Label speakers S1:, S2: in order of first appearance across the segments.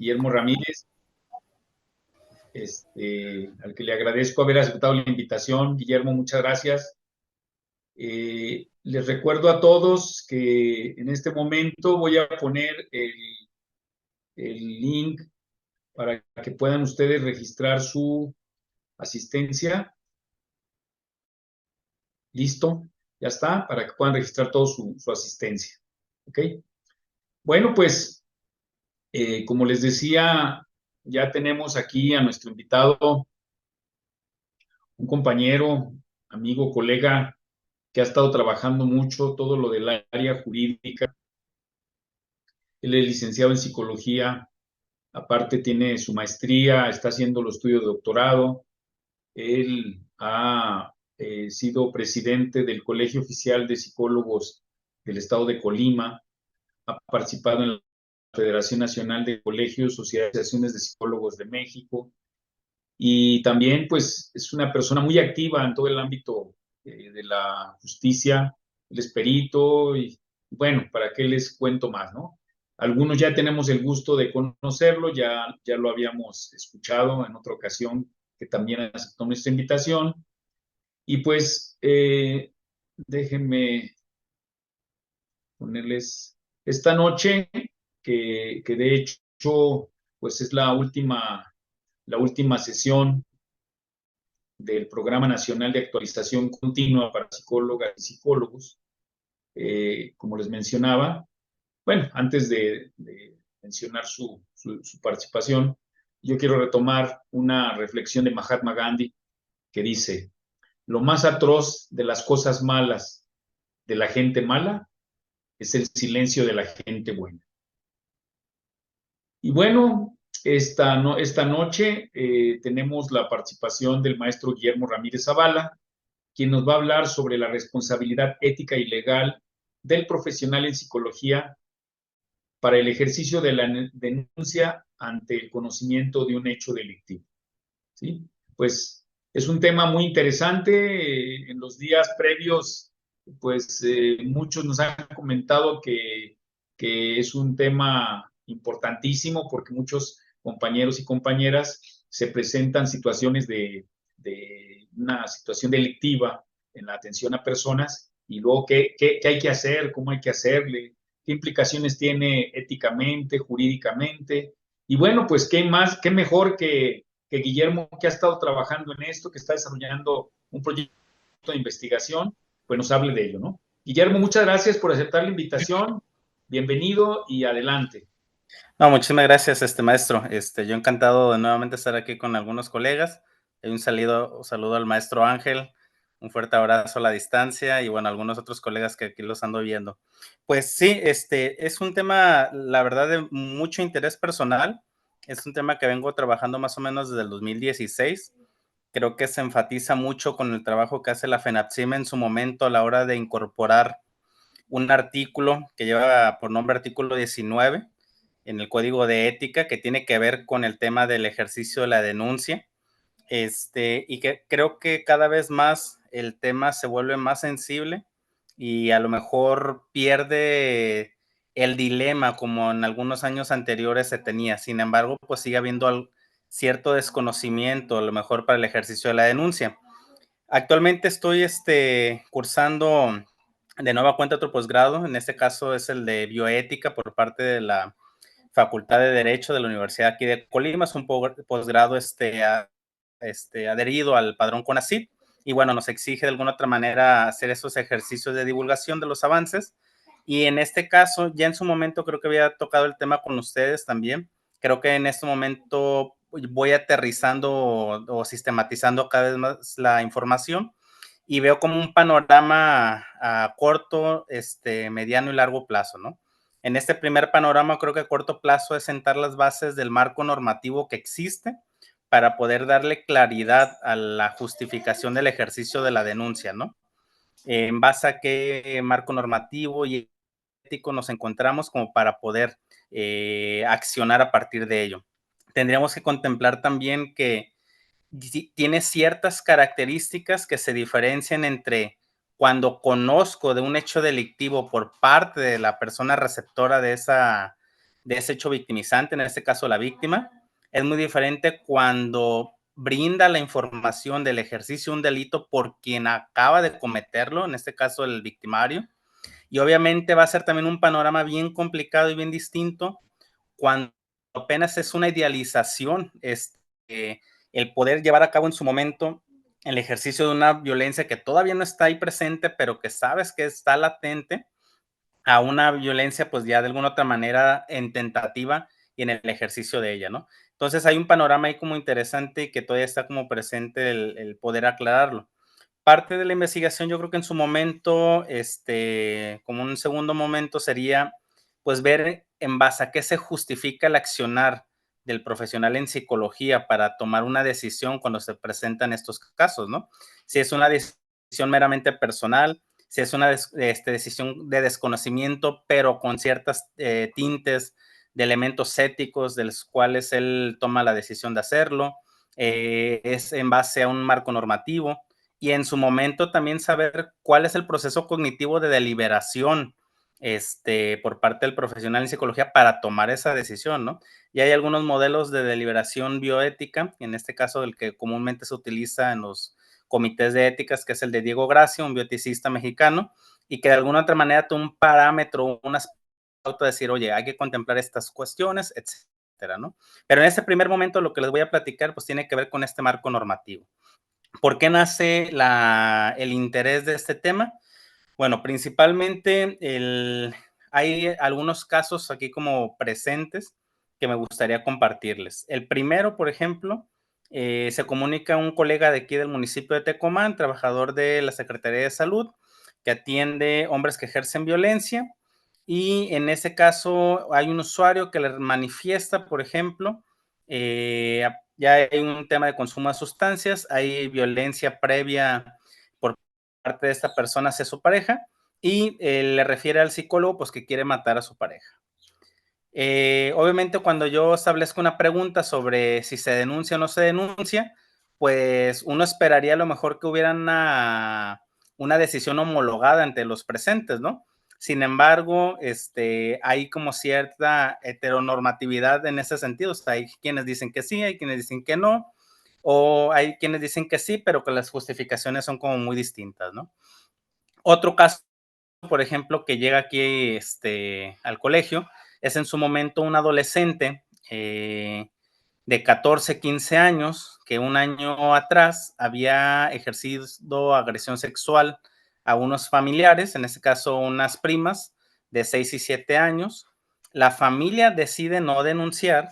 S1: Guillermo Ramírez, al que le agradezco haber aceptado la invitación. Guillermo, muchas gracias. Les recuerdo a todos que en este momento voy a poner el link para que puedan ustedes registrar su asistencia. Listo, ya está, para que puedan registrar todo su asistencia. ¿Ok? Bueno, pues, como les decía, ya tenemos aquí a nuestro invitado, un compañero, amigo, colega, que ha estado trabajando mucho todo lo del área jurídica. Él es licenciado en psicología, aparte tiene su maestría, está haciendo los estudios de doctorado. Él ha sido presidente del Colegio Oficial de Psicólogos del Estado de Colima, ha participado en la Federación Nacional de Colegios, Sociedades y Asociaciones de Psicólogos de México, y también pues es una persona muy activa en todo el ámbito de la justicia. Él es perito y bueno, ¿para qué les cuento más, no? Algunos ya tenemos el gusto de conocerlo, ya lo habíamos escuchado en otra ocasión que también aceptó nuestra invitación. Y pues déjenme ponerles esta noche, que de hecho pues es la última sesión del Programa Nacional de Actualización Continua para Psicólogas y Psicólogos, como les mencionaba. Bueno, antes de mencionar su participación, yo quiero retomar una reflexión de Mahatma Gandhi que dice: lo más atroz de las cosas malas de la gente mala es el silencio de la gente buena. Y bueno, esta noche tenemos la participación del maestro Guillermo Ramírez Zavala, quien nos va a hablar sobre la responsabilidad ética y legal del profesional en psicología para el ejercicio de la denuncia ante el conocimiento de un hecho delictivo. ¿Sí? Pues es un tema muy interesante. En los días previos, pues muchos nos han comentado que es un tema importantísimo porque muchos compañeros y compañeras se presentan situaciones de una situación delictiva en la atención a personas y luego qué hay que hacer, cómo hay que hacerle, qué implicaciones tiene éticamente, jurídicamente. Y bueno, pues qué más, qué mejor que Guillermo, que ha estado trabajando en esto, que está desarrollando un proyecto de investigación, pues nos hable de ello, ¿no? Guillermo, muchas gracias por aceptar la invitación. Bienvenido y adelante.
S2: No, muchísimas gracias, maestro. Yo encantado de nuevamente estar aquí con algunos colegas. Hay un saludo al maestro Ángel, un fuerte abrazo a la distancia y bueno, algunos otros colegas que aquí los ando viendo. Pues sí, es un tema, la verdad, de mucho interés personal. Es un tema que vengo trabajando más o menos desde el 2016. Creo que se enfatiza mucho con el trabajo que hace la FENAPSIM en su momento a la hora de incorporar un artículo que lleva por nombre artículo 19 en el Código de Ética, que tiene que ver con el tema del ejercicio de la denuncia, y que creo que cada vez más el tema se vuelve más sensible y a lo mejor pierde el dilema como en algunos años anteriores se tenía. Sin embargo, pues sigue habiendo cierto desconocimiento, a lo mejor para el ejercicio de la denuncia. Actualmente estoy cursando de nueva cuenta otro posgrado, en este caso es el de bioética por parte de la Facultad de Derecho de la Universidad aquí de Colima. Es un posgrado adherido al padrón CONACYT y bueno, nos exige de alguna otra manera hacer esos ejercicios de divulgación de los avances. Y en este caso, ya en su momento creo que había tocado el tema con ustedes también. Creo que en este momento voy aterrizando o sistematizando cada vez más la información y veo como un panorama a corto, mediano y largo plazo, ¿no? En este primer panorama, creo que a corto plazo es sentar las bases del marco normativo que existe para poder darle claridad a la justificación del ejercicio de la denuncia, ¿no? En base a qué marco normativo y ético nos encontramos como para poder accionar a partir de ello. Tendríamos que contemplar también que tiene ciertas características que se diferencian entre cuando conozco de un hecho delictivo por parte de la persona receptora de ese hecho victimizante, en este caso la víctima. Es muy diferente cuando brinda la información del ejercicio de un delito por quien acaba de cometerlo, en este caso el victimario. Y obviamente va a ser también un panorama bien complicado y bien distinto cuando apenas es una idealización, el poder llevar a cabo en su momento el ejercicio de una violencia que todavía no está ahí presente, pero que sabes que está latente, a una violencia, pues ya de alguna otra manera en tentativa y en el ejercicio de ella, ¿no? Entonces hay un panorama ahí como interesante y que todavía está como presente el poder aclararlo. Parte de la investigación, yo creo que en su momento, como un segundo momento sería, pues ver en base a qué se justifica el accionar del profesional en psicología para tomar una decisión cuando se presentan estos casos, ¿no? Si es una decisión meramente personal, si es una decisión de desconocimiento, pero con ciertas tintes de elementos éticos de los cuales él toma la decisión de hacerlo, es en base a un marco normativo y en su momento también saber cuál es el proceso cognitivo de deliberación por parte del profesional en psicología para tomar esa decisión, ¿no? Y hay algunos modelos de deliberación bioética, en este caso el que comúnmente se utiliza en los comités de éticas, que es el de Diego Gracia, un bioeticista mexicano, y que de alguna otra manera tiene un parámetro, una pauta de decir, oye, hay que contemplar estas cuestiones, etcétera, ¿no? Pero en ese primer momento lo que les voy a platicar, pues tiene que ver con este marco normativo. ¿Por qué nace el interés de este tema? Bueno, principalmente hay algunos casos aquí como presentes que me gustaría compartirles. El primero, por ejemplo, se comunica un colega de aquí del municipio de Tecomán, trabajador de la Secretaría de Salud, que atiende hombres que ejercen violencia. Y en ese caso hay un usuario que le manifiesta, por ejemplo, ya hay un tema de consumo de sustancias, hay violencia previa por parte de esta persona hacia su pareja y le refiere al psicólogo pues que quiere matar a su pareja. Obviamente cuando yo establezco una pregunta sobre si se denuncia o no se denuncia, pues uno esperaría a lo mejor que hubiera una decisión homologada entre los presentes, ¿no? Sin embargo, hay como cierta heteronormatividad en ese sentido. O sea, hay quienes dicen que sí, hay quienes dicen que no, o hay quienes dicen que sí, pero que las justificaciones son como muy distintas, ¿no? Otro caso, por ejemplo, que llega aquí al colegio, es en su momento un adolescente de 14, 15 años que un año atrás había ejercido agresión sexual a unos familiares, en este caso unas primas de 6 y 7 años. La familia decide no denunciar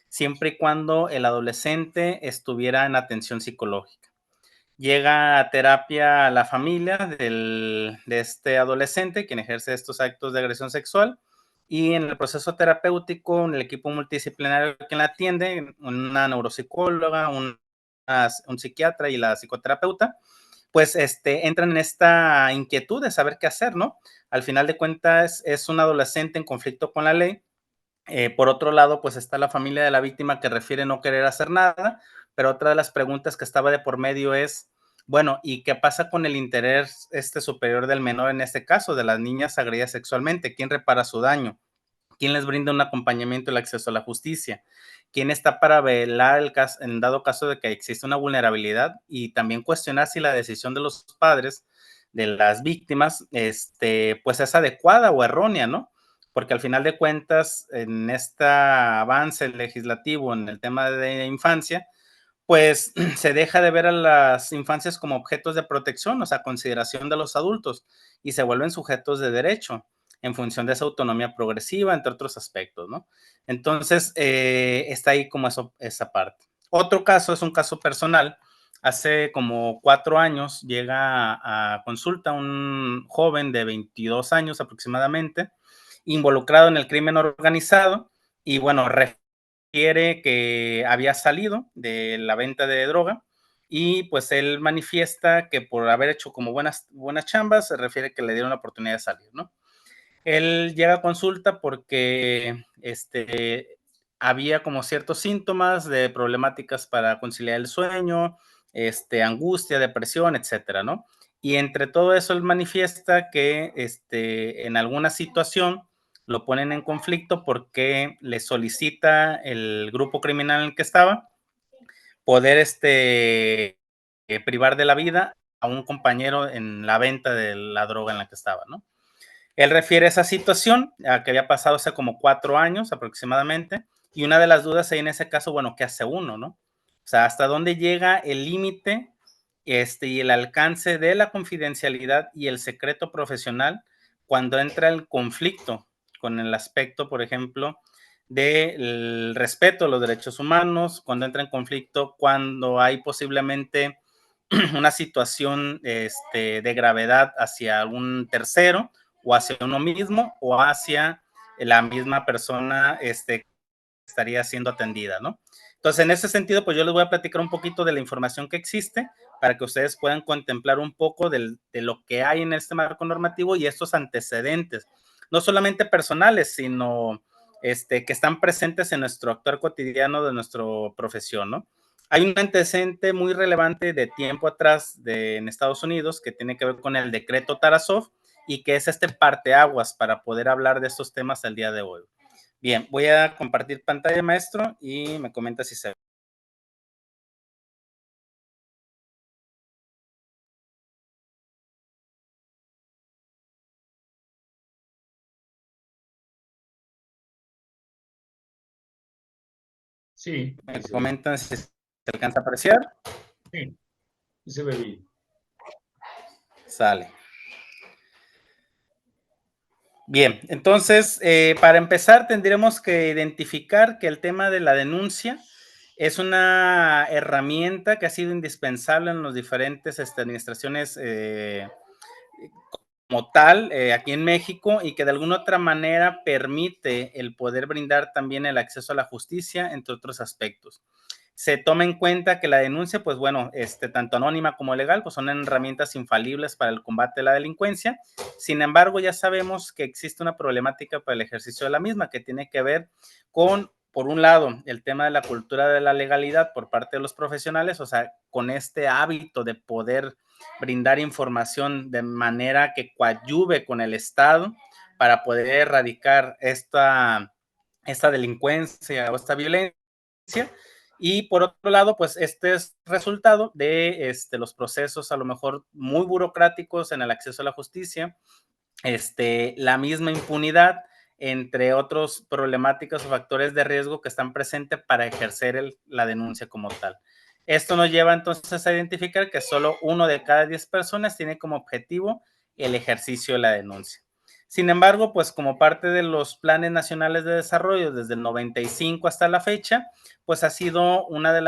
S2: siempre y cuando el adolescente estuviera en atención psicológica. Llega a terapia la familia de este adolescente, quien ejerce estos actos de agresión sexual, y en el proceso terapéutico, en el equipo multidisciplinario quien la atiende, una neuropsicóloga, un psiquiatra y la psicoterapeuta, pues entran en esta inquietud de saber qué hacer, ¿no? Al final de cuentas, es un adolescente en conflicto con la ley. Por otro lado, pues está la familia de la víctima que refiere no querer hacer nada, pero otra de las preguntas que estaba de por medio es, bueno, ¿y qué pasa con el interés superior del menor en este caso, de las niñas agredidas sexualmente? ¿Quién repara su daño? ¿Quién les brinda un acompañamiento y el acceso a la justicia? ¿Quién está para velar en dado caso de que existe una vulnerabilidad? Y también cuestionar si la decisión de los padres de las víctimas, pues es adecuada o errónea, ¿no? Porque al final de cuentas, en este avance legislativo en el tema de infancia, pues se deja de ver a las infancias como objetos de protección, o sea, consideración de los adultos, y se vuelven sujetos de derecho en función de esa autonomía progresiva, entre otros aspectos, ¿no? Entonces, está ahí como esa parte. Otro caso es un caso personal. Hace como 4 años llega a consulta un joven de 22 años aproximadamente, involucrado en el crimen organizado, y bueno, refiere que había salido de la venta de droga y pues él manifiesta que por haber hecho como buenas chambas, se refiere que le dieron la oportunidad de salir, ¿no? Él llega a consulta porque había como ciertos síntomas de problemáticas para conciliar el sueño, angustia, depresión, etcétera, ¿no? Y entre todo eso él manifiesta que en alguna situación lo ponen en conflicto porque le solicita el grupo criminal en el que estaba poder privar de la vida a un compañero en la venta de la droga en la que estaba, ¿no? Él refiere esa situación a que había pasado hace como 4 años aproximadamente, y una de las dudas ahí en ese caso, bueno, ¿qué hace uno, no? O sea, ¿hasta dónde llega el límite y el alcance de la confidencialidad y el secreto profesional cuando entra el conflicto con el aspecto, por ejemplo, del respeto a los derechos humanos, cuando entra en conflicto, cuando hay posiblemente una situación de gravedad hacia un tercero o hacia uno mismo o hacia la misma persona que estaría siendo atendida, ¿no? Entonces, en ese sentido, pues yo les voy a platicar un poquito de la información que existe para que ustedes puedan contemplar un poco de lo que hay en este marco normativo y estos antecedentes, no solamente personales, sino que están presentes en nuestro actuar cotidiano de nuestra profesión, ¿no? Hay un antecedente muy relevante de tiempo atrás en Estados Unidos que tiene que ver con el decreto Tarasov y que es este parteaguas para poder hablar de estos temas al día de hoy. Bien, voy a compartir pantalla, maestro, y me comenta si se ve.
S1: Sí,
S2: Me
S1: sí se ve.
S2: comentan si se alcanza a apreciar.
S1: Sí, sí se ve bien.
S2: Sale. Bien, entonces, para empezar, tendríamos que identificar que el tema de la denuncia es una herramienta que ha sido indispensable en las diferentes administraciones como tal aquí en México y que de alguna otra manera permite el poder brindar también el acceso a la justicia, entre otros aspectos. Se toma en cuenta que la denuncia, pues bueno, tanto anónima como legal, pues son herramientas infalibles para el combate de la delincuencia. Sin embargo, ya sabemos que existe una problemática para el ejercicio de la misma que tiene que ver con, por un lado, el tema de la cultura de la legalidad por parte de los profesionales, o sea, con este hábito de poder brindar información de manera que coadyuve con el Estado para poder erradicar esta delincuencia o esta violencia. Y por otro lado, pues este es resultado de los procesos a lo mejor muy burocráticos en el acceso a la justicia, la misma impunidad, entre otros problemáticas o factores de riesgo que están presentes para ejercer la denuncia como tal. Esto nos lleva entonces a identificar que solo 1 de cada 10 personas tiene como objetivo el ejercicio de la denuncia. Sin embargo, pues como parte de los planes nacionales de desarrollo desde el 95 hasta la fecha, pues ha sido una de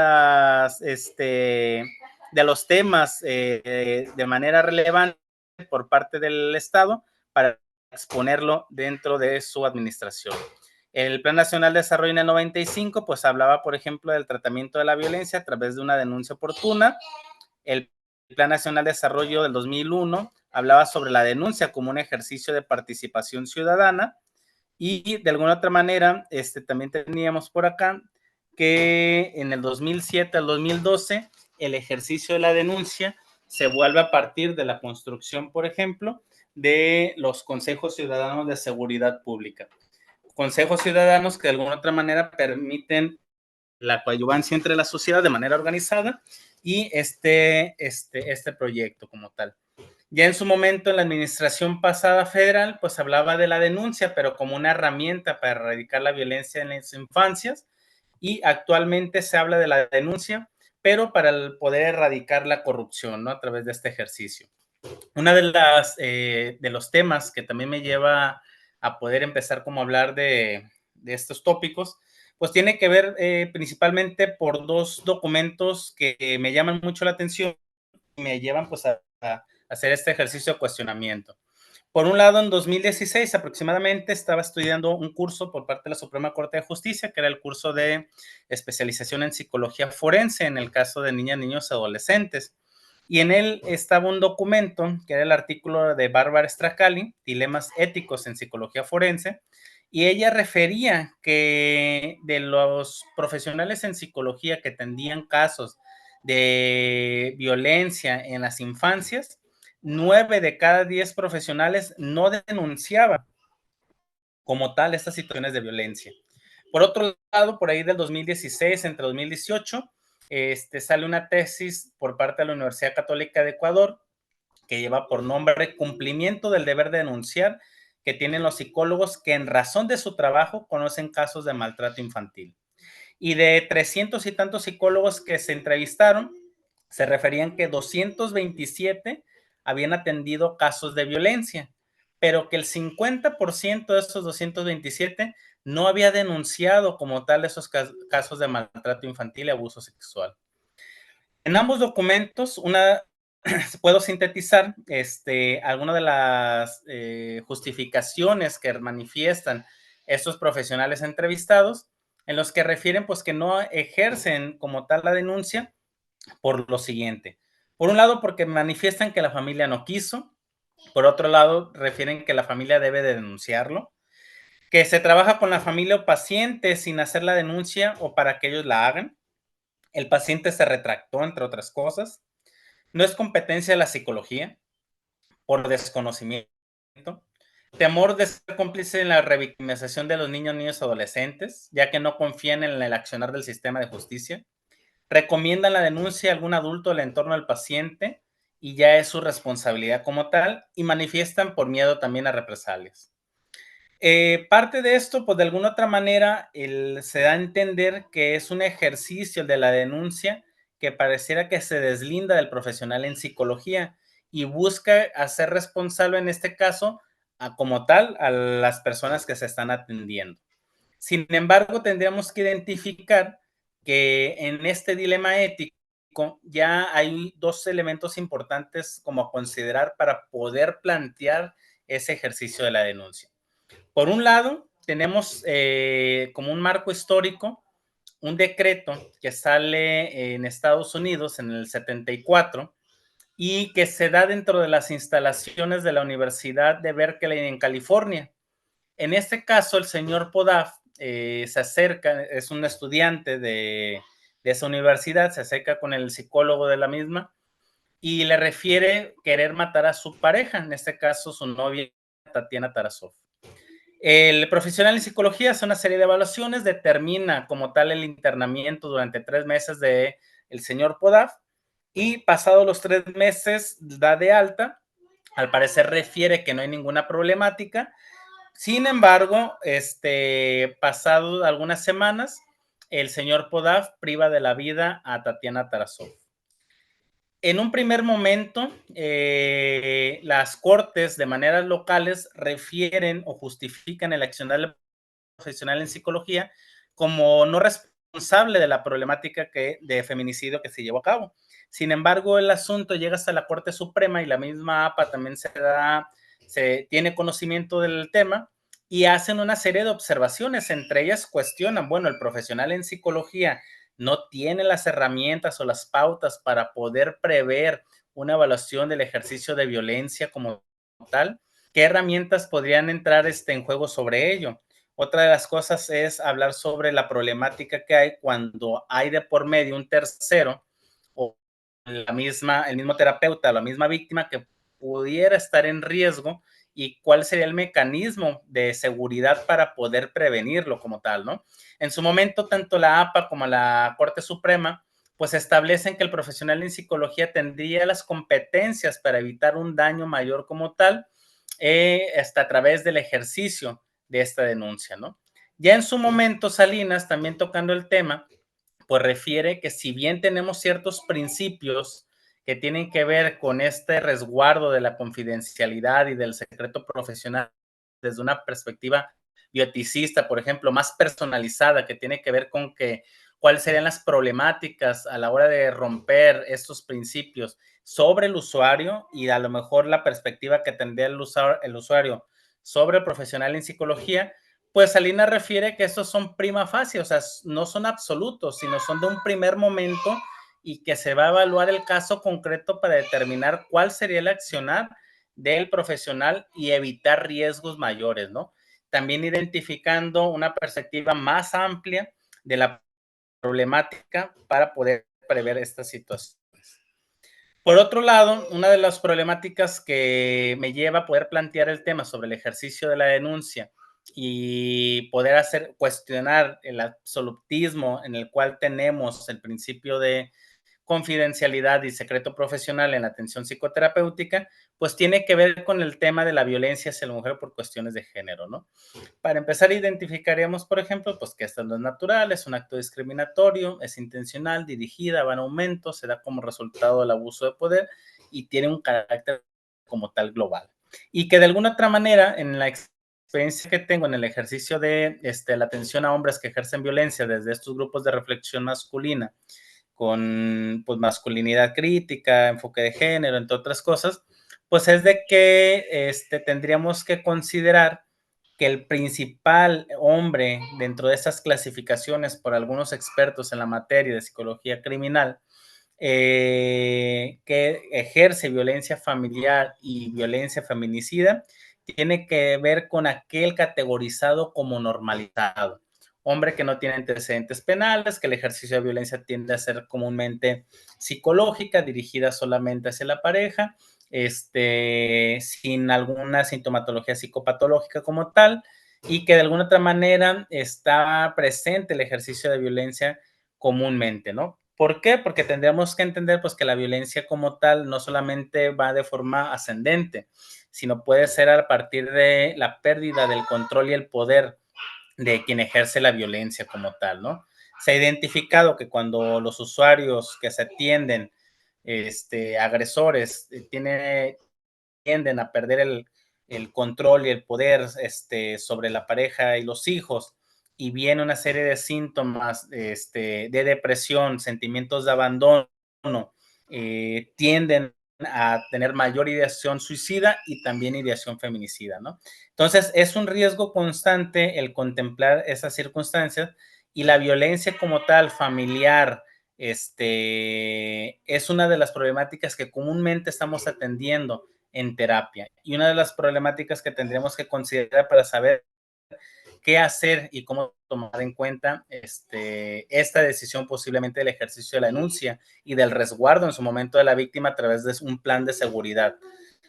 S2: los temas de manera relevante por parte del Estado para exponerlo dentro de su administración. El Plan Nacional de Desarrollo en el 95, pues hablaba, por ejemplo, del tratamiento de la violencia a través de una denuncia oportuna. El Plan Nacional de Desarrollo del 2001 hablaba sobre la denuncia como un ejercicio de participación ciudadana y de alguna otra manera, también teníamos por acá que en el 2007 al 2012 el ejercicio de la denuncia se vuelve a partir de la construcción, por ejemplo, de los consejos ciudadanos de seguridad pública. Consejos ciudadanos que de alguna otra manera permiten la coadyuvancia entre la sociedad de manera organizada y este proyecto como tal. Ya en su momento, en la administración pasada federal, pues hablaba de la denuncia, pero como una herramienta para erradicar la violencia en las infancias, y actualmente se habla de la denuncia, pero para el poder erradicar la corrupción, ¿no? A través de este ejercicio. Una de los temas que también me lleva a poder empezar como a hablar de estos tópicos, pues tiene que ver principalmente por 2 documentos que me llaman mucho la atención y me llevan pues a hacer este ejercicio de cuestionamiento. Por un lado, en 2016 aproximadamente estaba estudiando un curso por parte de la Suprema Corte de Justicia, que era el curso de especialización en psicología forense en el caso de niñas, niños y adolescentes. Y en él estaba un documento, que era el artículo de Bárbara Stracali, Dilemas éticos en psicología forense, y ella refería que de los profesionales en psicología que atendían casos de violencia en las infancias, 9 de cada 10 profesionales no denunciaban como tal estas situaciones de violencia. Por otro lado, por ahí del 2016, entre 2018, sale una tesis por parte de la Universidad Católica de Ecuador que lleva por nombre Cumplimiento del deber de denunciar, que tienen los psicólogos que en razón de su trabajo conocen casos de maltrato infantil. Y de 300 y tantos psicólogos que se entrevistaron, se referían que 227 habían atendido casos de violencia, pero que el 50% de esos 227 no había denunciado como tal esos casos de maltrato infantil y abuso sexual. En ambos documentos, puedo sintetizar algunas de las justificaciones que manifiestan estos profesionales entrevistados, en los que refieren pues que no ejercen como tal la denuncia por lo siguiente. Por un lado, porque manifiestan que la familia no quiso. Por otro lado, refieren que la familia debe de denunciarlo, que se trabaja con la familia o paciente sin hacer la denuncia o para que ellos la hagan. El paciente se retractó, entre otras cosas. No es competencia de la psicología por desconocimiento. Temor de ser cómplice en la revictimización de los niños, niños y adolescentes, ya que no confían en el accionar del sistema de justicia. Recomiendan la denuncia a algún adulto del entorno del paciente y ya es su responsabilidad como tal, y manifiestan por miedo también a represalias. Parte de esto, pues de alguna otra manera, se da a entender que es un ejercicio de la denuncia que pareciera que se deslinda del profesional en psicología y busca hacer responsable en este caso como tal a las personas que se están atendiendo. Sin embargo, tendríamos que identificar que en este dilema ético ya hay dos elementos importantes como a considerar para poder plantear ese ejercicio de la denuncia. Por un lado, tenemos como un marco histórico un decreto que sale en Estados Unidos en el 74 y que se da dentro de las instalaciones de la Universidad de Berkeley en California. En este caso, el señor Podaf se acerca, es un estudiante de esa universidad, se acerca con el psicólogo de la misma y le refiere querer matar a su pareja, en este caso su novia Tatiana Tarasov. El profesional en psicología hace una serie de evaluaciones, determina como tal el internamiento durante 3 meses de el señor Podaf y pasados los 3 meses da de alta. Al parecer refiere que no hay ninguna problemática. Sin embargo, pasado algunas semanas, el señor Podaf priva de la vida a Tatiana Tarasov. En un primer momento, las cortes de maneras locales refieren o justifican el accionar del profesional en psicología como no responsable de la problemática de feminicidio que se llevó a cabo. Sin embargo, el asunto llega hasta la Corte Suprema y la misma APA también se tiene conocimiento del tema y hacen una serie de observaciones. Entre ellas cuestionan, bueno, el profesional en psicología no tiene las herramientas o las pautas para poder prever una evaluación del ejercicio de violencia como tal. ¿Qué herramientas podrían entrar en juego sobre ello? Otra de las cosas es hablar sobre la problemática que hay cuando hay de por medio un tercero o el mismo terapeuta, la misma víctima que pudiera estar en riesgo y cuál sería el mecanismo de seguridad para poder prevenirlo como tal, ¿no? En su momento, tanto la APA como la Corte Suprema pues establecen que el profesional en psicología tendría las competencias para evitar un daño mayor como tal, hasta a través del ejercicio de esta denuncia, ¿no? Ya en su momento, Salinas, también tocando el tema, pues refiere que si bien tenemos ciertos principios que tienen que ver con este resguardo de la confidencialidad y del secreto profesional desde una perspectiva bioeticista, por ejemplo, más personalizada, que tiene que ver con cuáles serían las problemáticas a la hora de romper estos principios sobre el usuario y a lo mejor la perspectiva que tendría el usuario sobre el profesional en psicología, pues Salinas refiere que estos son prima facie, o sea, no son absolutos, sino son de un primer momento y que se va a evaluar el caso concreto para determinar cuál sería el accionar del profesional y evitar riesgos mayores, ¿no? También identificando una perspectiva más amplia de la problemática para poder prever estas situaciones. Por otro lado, una de las problemáticas que me lleva a poder plantear el tema sobre el ejercicio de la denuncia y poder cuestionar el absolutismo en el cual tenemos el principio de confidencialidad y secreto profesional en la atención psicoterapéutica, pues tiene que ver con el tema de la violencia hacia la mujer por cuestiones de género, ¿no? Para empezar, identificaríamos, por ejemplo, pues que esto no es natural, es un acto discriminatorio, es intencional, dirigida, va en aumento, se da como resultado del abuso de poder y tiene un carácter como tal global. Y que de alguna otra manera, en la experiencia que tengo en el ejercicio de la atención a hombres que ejercen violencia desde estos grupos de reflexión masculina, con pues, masculinidad crítica, enfoque de género, entre otras cosas, pues es de que tendríamos que considerar que el principal hombre dentro de esas clasificaciones por algunos expertos en la materia de psicología criminal que ejerce violencia familiar y violencia feminicida tiene que ver con aquel categorizado como normalizado. Hombre que no tiene antecedentes penales, que el ejercicio de violencia tiende a ser comúnmente psicológica, dirigida solamente hacia la pareja, sin alguna sintomatología psicopatológica como tal, y que de alguna otra manera está presente el ejercicio de violencia comúnmente, ¿no? ¿Por qué? Porque tendríamos que entender pues, que la violencia como tal no solamente va de forma ascendente, sino puede ser a partir de la pérdida del control y el poder de quien ejerce la violencia como tal, ¿no? Se ha identificado que cuando los usuarios que se atienden, agresores, tienden a perder el control y el poder sobre la pareja y los hijos, y viene una serie de síntomas de depresión, sentimientos de abandono, tienden a tener mayor ideación suicida y también ideación feminicida, ¿no? Entonces, es un riesgo constante el contemplar esas circunstancias y la violencia como tal, familiar, es una de las problemáticas que comúnmente estamos atendiendo en terapia. Y una de las problemáticas que tendríamos que considerar para saber qué hacer y cómo tomar en cuenta esta decisión posiblemente del ejercicio de la denuncia y del resguardo en su momento de la víctima a través de un plan de seguridad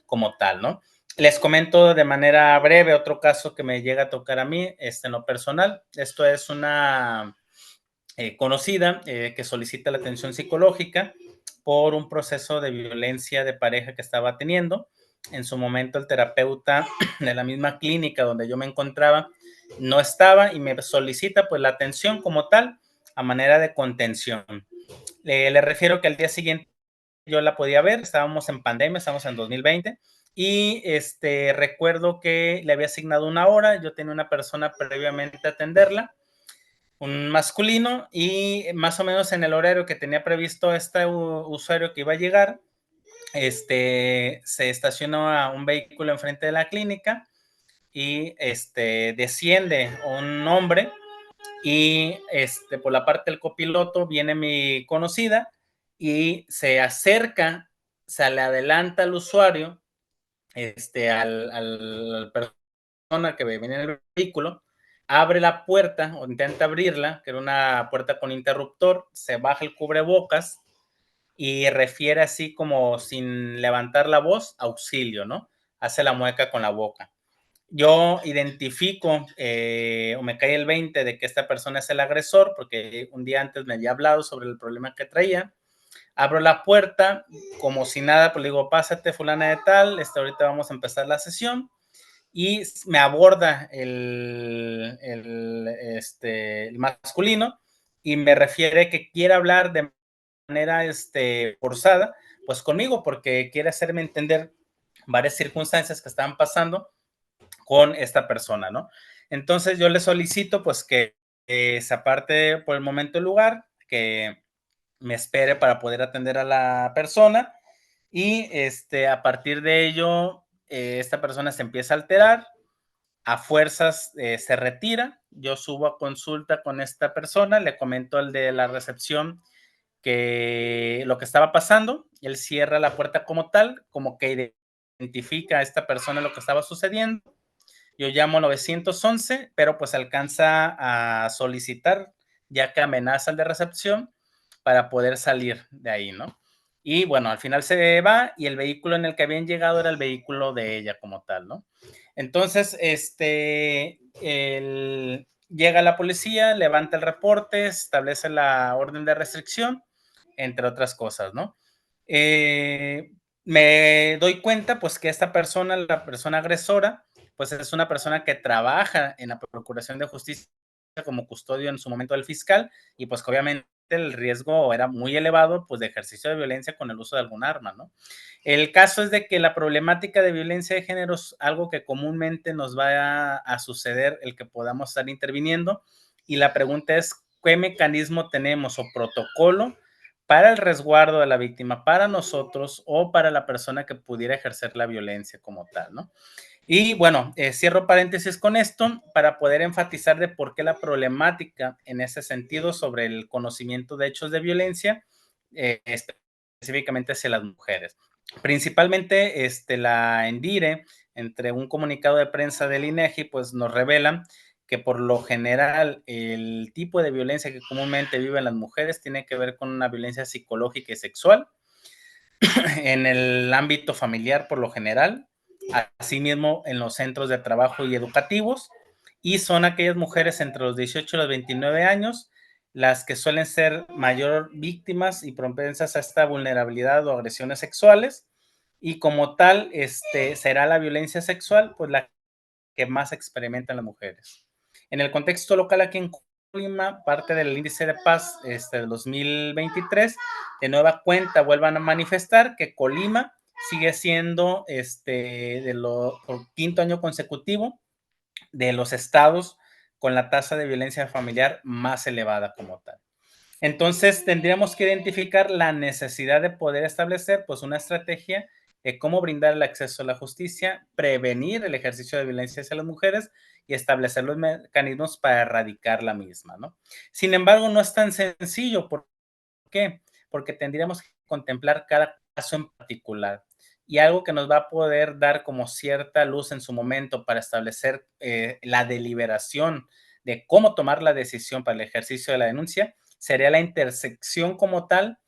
S2: como tal, ¿no? Les comento de manera breve otro caso que me llega a tocar a mí, en lo personal. Esto es una conocida que solicita la atención psicológica por un proceso de violencia de pareja que estaba teniendo. En su momento el terapeuta de la misma clínica donde yo me encontraba no estaba y me solicita pues la atención como tal a manera de contención. Le refiero que al día siguiente yo la podía ver, estábamos en pandemia, estábamos en 2020 y recuerdo que le había asignado una hora, yo tenía una persona previamente a atenderla, un masculino, y más o menos en el horario que tenía previsto este usuario que iba a llegar, se estacionó a un vehículo enfrente de la clínica y desciende un hombre y por la parte del copiloto viene mi conocida y se acerca, se le adelanta al usuario, al persona que venía en el vehículo, abre la puerta o intenta abrirla, que era una puerta con interruptor, se baja el cubrebocas y refiere así como sin levantar la voz, auxilio, ¿no? Hace la mueca con la boca. Yo identifico o me cae el 20 de que esta persona es el agresor porque un día antes me había hablado sobre el problema que traía. Abro la puerta, como si nada, pues le digo, pásate fulana de tal, ahorita vamos a empezar la sesión. Y me aborda el masculino y me refiere que quiere hablar de manera forzada, pues conmigo, porque quiere hacerme entender varias circunstancias que estaban pasando con esta persona, ¿no? Entonces yo le solicito pues que se aparte por el momento el lugar, que me espere para poder atender a la persona y a partir de ello esta persona se empieza a alterar, a fuerzas se retira, yo subo a consulta con esta persona, le comento al de la recepción que lo que estaba pasando, él cierra la puerta como tal, como que identifica a esta persona lo que estaba sucediendo. Yo llamo 911, pero pues alcanza a solicitar, ya que amenaza al de recepción, para poder salir de ahí, ¿no? Y bueno, al final se va y el vehículo en el que habían llegado era el vehículo de ella como tal, ¿no? Entonces, llega la policía, levanta el reporte, establece la orden de restricción, entre otras cosas, ¿no? Me doy cuenta, pues, que esta persona, la persona agresora, pues es una persona que trabaja en la Procuración de Justicia como custodio en su momento del fiscal y pues que obviamente el riesgo era muy elevado pues de ejercicio de violencia con el uso de algún arma, ¿no? El caso es de que la problemática de violencia de género es algo que comúnmente nos va a suceder el que podamos estar interviniendo y la pregunta es ¿qué mecanismo tenemos o protocolo para el resguardo de la víctima, para nosotros o para la persona que pudiera ejercer la violencia como tal, ¿no? Y bueno, cierro paréntesis con esto para poder enfatizar de por qué la problemática en ese sentido sobre el conocimiento de hechos de violencia, específicamente hacia las mujeres. Principalmente la ENDIRE, entre un comunicado de prensa del INEGI, pues nos revelan que por lo general el tipo de violencia que comúnmente viven las mujeres tiene que ver con una violencia psicológica y sexual en el ámbito familiar por lo general, asimismo en los centros de trabajo y educativos, y son aquellas mujeres entre los 18 y los 29 años las que suelen ser mayor víctimas y propensas a esta vulnerabilidad o agresiones sexuales, y como tal, será la violencia sexual, pues la que más experimentan las mujeres. En el contexto local aquí en Colima, parte del índice de paz del 2023, de nueva cuenta vuelvan a manifestar que Colima sigue siendo por quinto año consecutivo de los estados con la tasa de violencia familiar más elevada como tal. Entonces, tendríamos que identificar la necesidad de poder establecer pues una estrategia de cómo brindar el acceso a la justicia, prevenir el ejercicio de violencia hacia las mujeres y establecer los mecanismos para erradicar la misma, ¿no? Sin embargo, no es tan sencillo. ¿Por qué? Porque tendríamos que contemplar cada caso en particular. Y algo que nos va a poder dar como cierta luz en su momento para establecer la deliberación de cómo tomar la decisión para el ejercicio de la denuncia sería la intersección como tal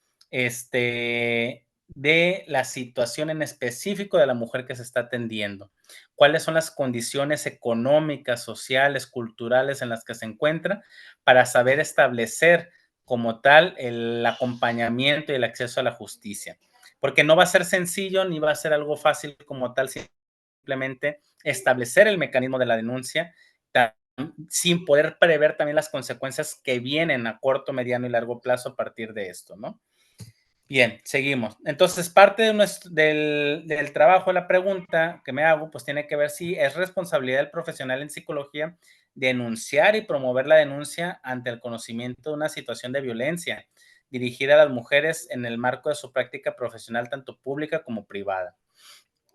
S2: de la situación en específico de la mujer que se está atendiendo. ¿Cuáles son las condiciones económicas, sociales, culturales en las que se encuentra para saber establecer como tal el acompañamiento y el acceso a la justicia? Porque no va a ser sencillo ni va a ser algo fácil como tal, simplemente establecer el mecanismo de la denuncia sin poder prever también las consecuencias que vienen a corto, mediano y largo plazo a partir de esto, ¿no? Bien, seguimos. Entonces, parte del trabajo, la pregunta que me hago, pues tiene que ver si es responsabilidad del profesional en psicología denunciar y promover la denuncia ante el conocimiento de una situación de violencia dirigida a las mujeres en el marco de su práctica profesional, tanto pública como privada.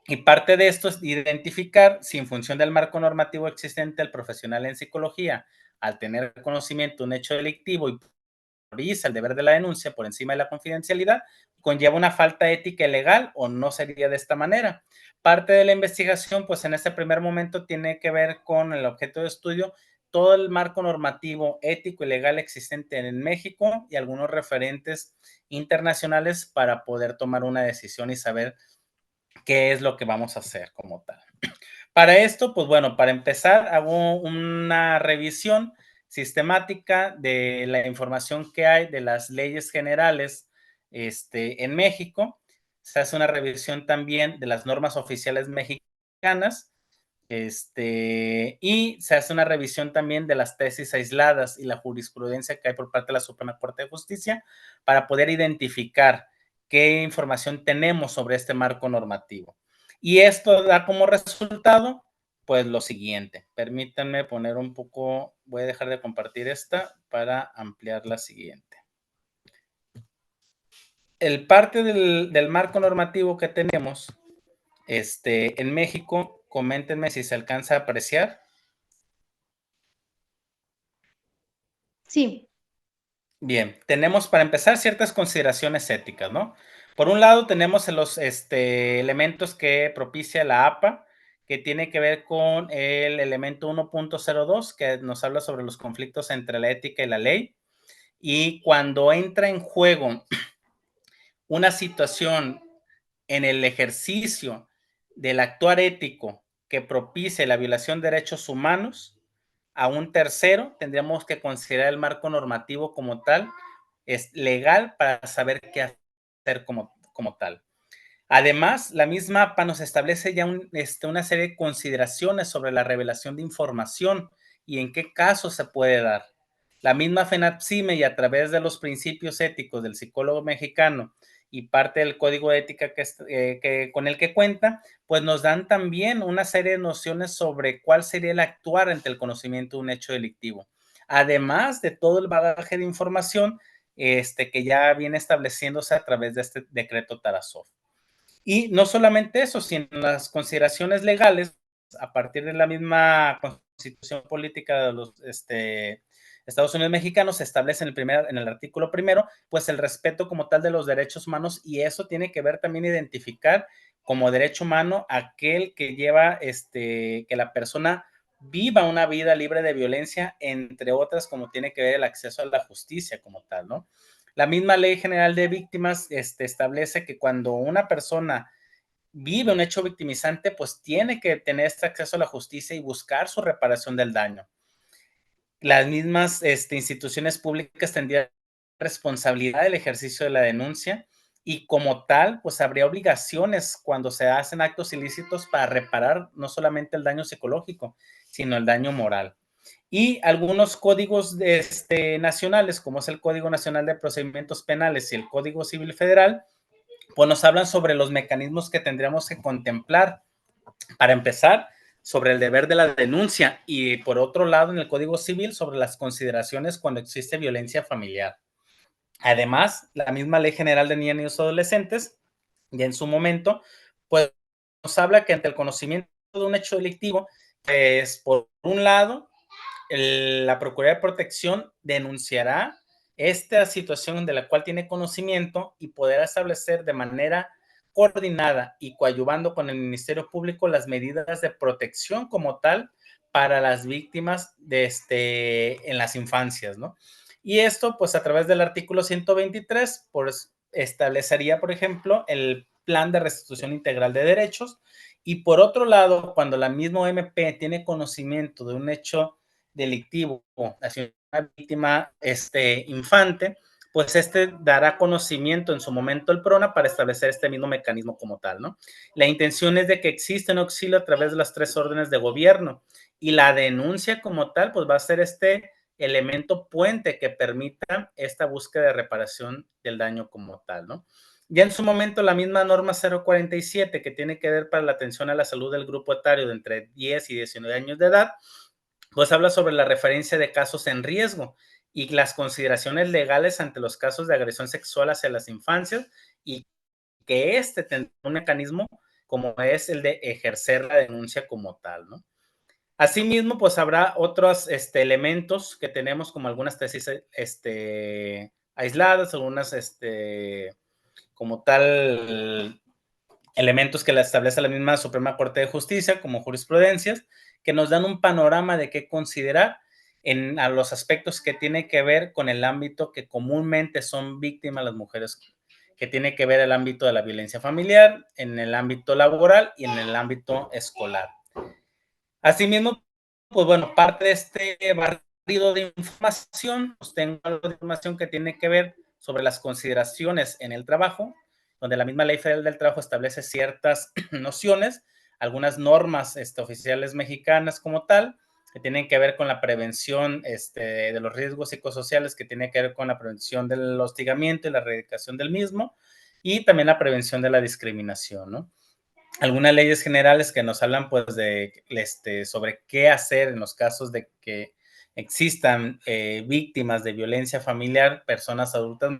S2: Y parte de esto es identificar si en función del marco normativo existente, el profesional en psicología, al tener conocimiento de un hecho delictivo y prioriza el deber de la denuncia por encima de la confidencialidad, conlleva una falta ética y legal o no sería de esta manera. Parte de la investigación, pues en este primer momento tiene que ver con el objeto de estudio, todo el marco normativo ético y legal existente en México y algunos referentes internacionales para poder tomar una decisión y saber qué es lo que vamos a hacer como tal. Para esto, pues bueno, para empezar, hago una revisión sistemática de la información que hay de las leyes generales en México. Se hace una revisión también de las normas oficiales mexicanas y se hace una revisión también de las tesis aisladas y la jurisprudencia que hay por parte de la Suprema Corte de Justicia para poder identificar qué información tenemos sobre este marco normativo. Y esto da como resultado, pues lo siguiente. Permítanme poner un poco, voy a dejar de compartir esta para ampliar la siguiente. El parte del marco normativo que tenemos en México, coméntenme si se alcanza a apreciar.
S3: Sí.
S2: Bien, tenemos para empezar ciertas consideraciones éticas, ¿no? Por un lado tenemos los elementos que propicia la APA, que tiene que ver con el elemento 1.02, que nos habla sobre los conflictos entre la ética y la ley. Y cuando entra en juego una situación en el ejercicio del actuar ético que propicie la violación de derechos humanos a un tercero, tendríamos que considerar el marco normativo como tal, es legal para saber qué hacer como tal. Además, la misma APA nos establece ya una serie de consideraciones sobre la revelación de información y en qué casos se puede dar. La misma FENAPSIME, y a través de los principios éticos del psicólogo mexicano y parte del código de ética con el que cuenta, pues nos dan también una serie de nociones sobre cuál sería el actuar ante el conocimiento de un hecho delictivo. Además de todo el bagaje de información que ya viene estableciéndose a través de este decreto Tarasov. Y no solamente eso, sino las consideraciones legales, a partir de la misma constitución política de los Estados Unidos mexicanos, se establece en el artículo primero, pues el respeto como tal de los derechos humanos, y eso tiene que ver también identificar como derecho humano aquel que lleva, que la persona viva una vida libre de violencia, entre otras, como tiene que ver el acceso a la justicia como tal, ¿no? La misma Ley General de Víctimas establece que cuando una persona vive un hecho victimizante, pues tiene que tener este acceso a la justicia y buscar su reparación del daño. Las mismas instituciones públicas tendrían responsabilidad del ejercicio de la denuncia y como tal, pues habría obligaciones cuando se hacen actos ilícitos para reparar no solamente el daño psicológico, sino el daño moral. Y algunos códigos nacionales, como es el Código Nacional de Procedimientos Penales y el Código Civil Federal, pues nos hablan sobre los mecanismos que tendríamos que contemplar. Para empezar, sobre el deber de la denuncia y por otro lado, en el Código Civil, sobre las consideraciones cuando existe violencia familiar. Además, la misma Ley General de Niños y Adolescentes, ya en su momento, pues nos habla que ante el conocimiento de un hecho delictivo, pues por un lado, la Procuraduría de Protección denunciará esta situación de la cual tiene conocimiento y podrá establecer de manera coordinada y coadyuvando con el Ministerio Público las medidas de protección como tal para las víctimas en las infancias, ¿no? Y esto, pues a través del artículo 123, pues establecería, por ejemplo, el plan de restitución integral de derechos. Y por otro lado, cuando la misma OMP tiene conocimiento de un hecho delictivo hacia una víctima infante, pues dará conocimiento en su momento al PRONA para establecer este mismo mecanismo como tal, ¿no? La intención es de que exista un auxilio a través de las 3 órdenes de gobierno y la denuncia como tal, pues va a ser este elemento puente que permita esta búsqueda de reparación del daño como tal, ¿no? Ya en su momento la misma norma 047 que tiene que ver para la atención a la salud del grupo etario de entre 10 y 19 años de edad, pues habla sobre la referencia de casos en riesgo y las consideraciones legales ante los casos de agresión sexual hacia las infancias y que tendrá un mecanismo como es el de ejercer la denuncia como tal, ¿no? Asimismo, pues habrá otros elementos que tenemos como algunas tesis aisladas, algunas como tal elementos que la establece la misma Suprema Corte de Justicia como jurisprudencias, que nos dan un panorama de qué considerar a los aspectos que tiene que ver con el ámbito que comúnmente son víctimas las mujeres, que tiene que ver el ámbito de la violencia familiar, en el ámbito laboral y en el ámbito escolar. Asimismo, pues bueno, parte de este barrido de información, pues tengo algo de información que tiene que ver sobre las consideraciones en el trabajo, donde la misma Ley Federal del Trabajo establece ciertas nociones, algunas normas oficiales mexicanas como tal, que tienen que ver con la prevención de los riesgos psicosociales, que tiene que ver con la prevención del hostigamiento y la erradicación del mismo, y también la prevención de la discriminación, ¿no? Algunas leyes generales que nos hablan pues de sobre qué hacer en los casos de que existan víctimas de violencia familiar, personas adultas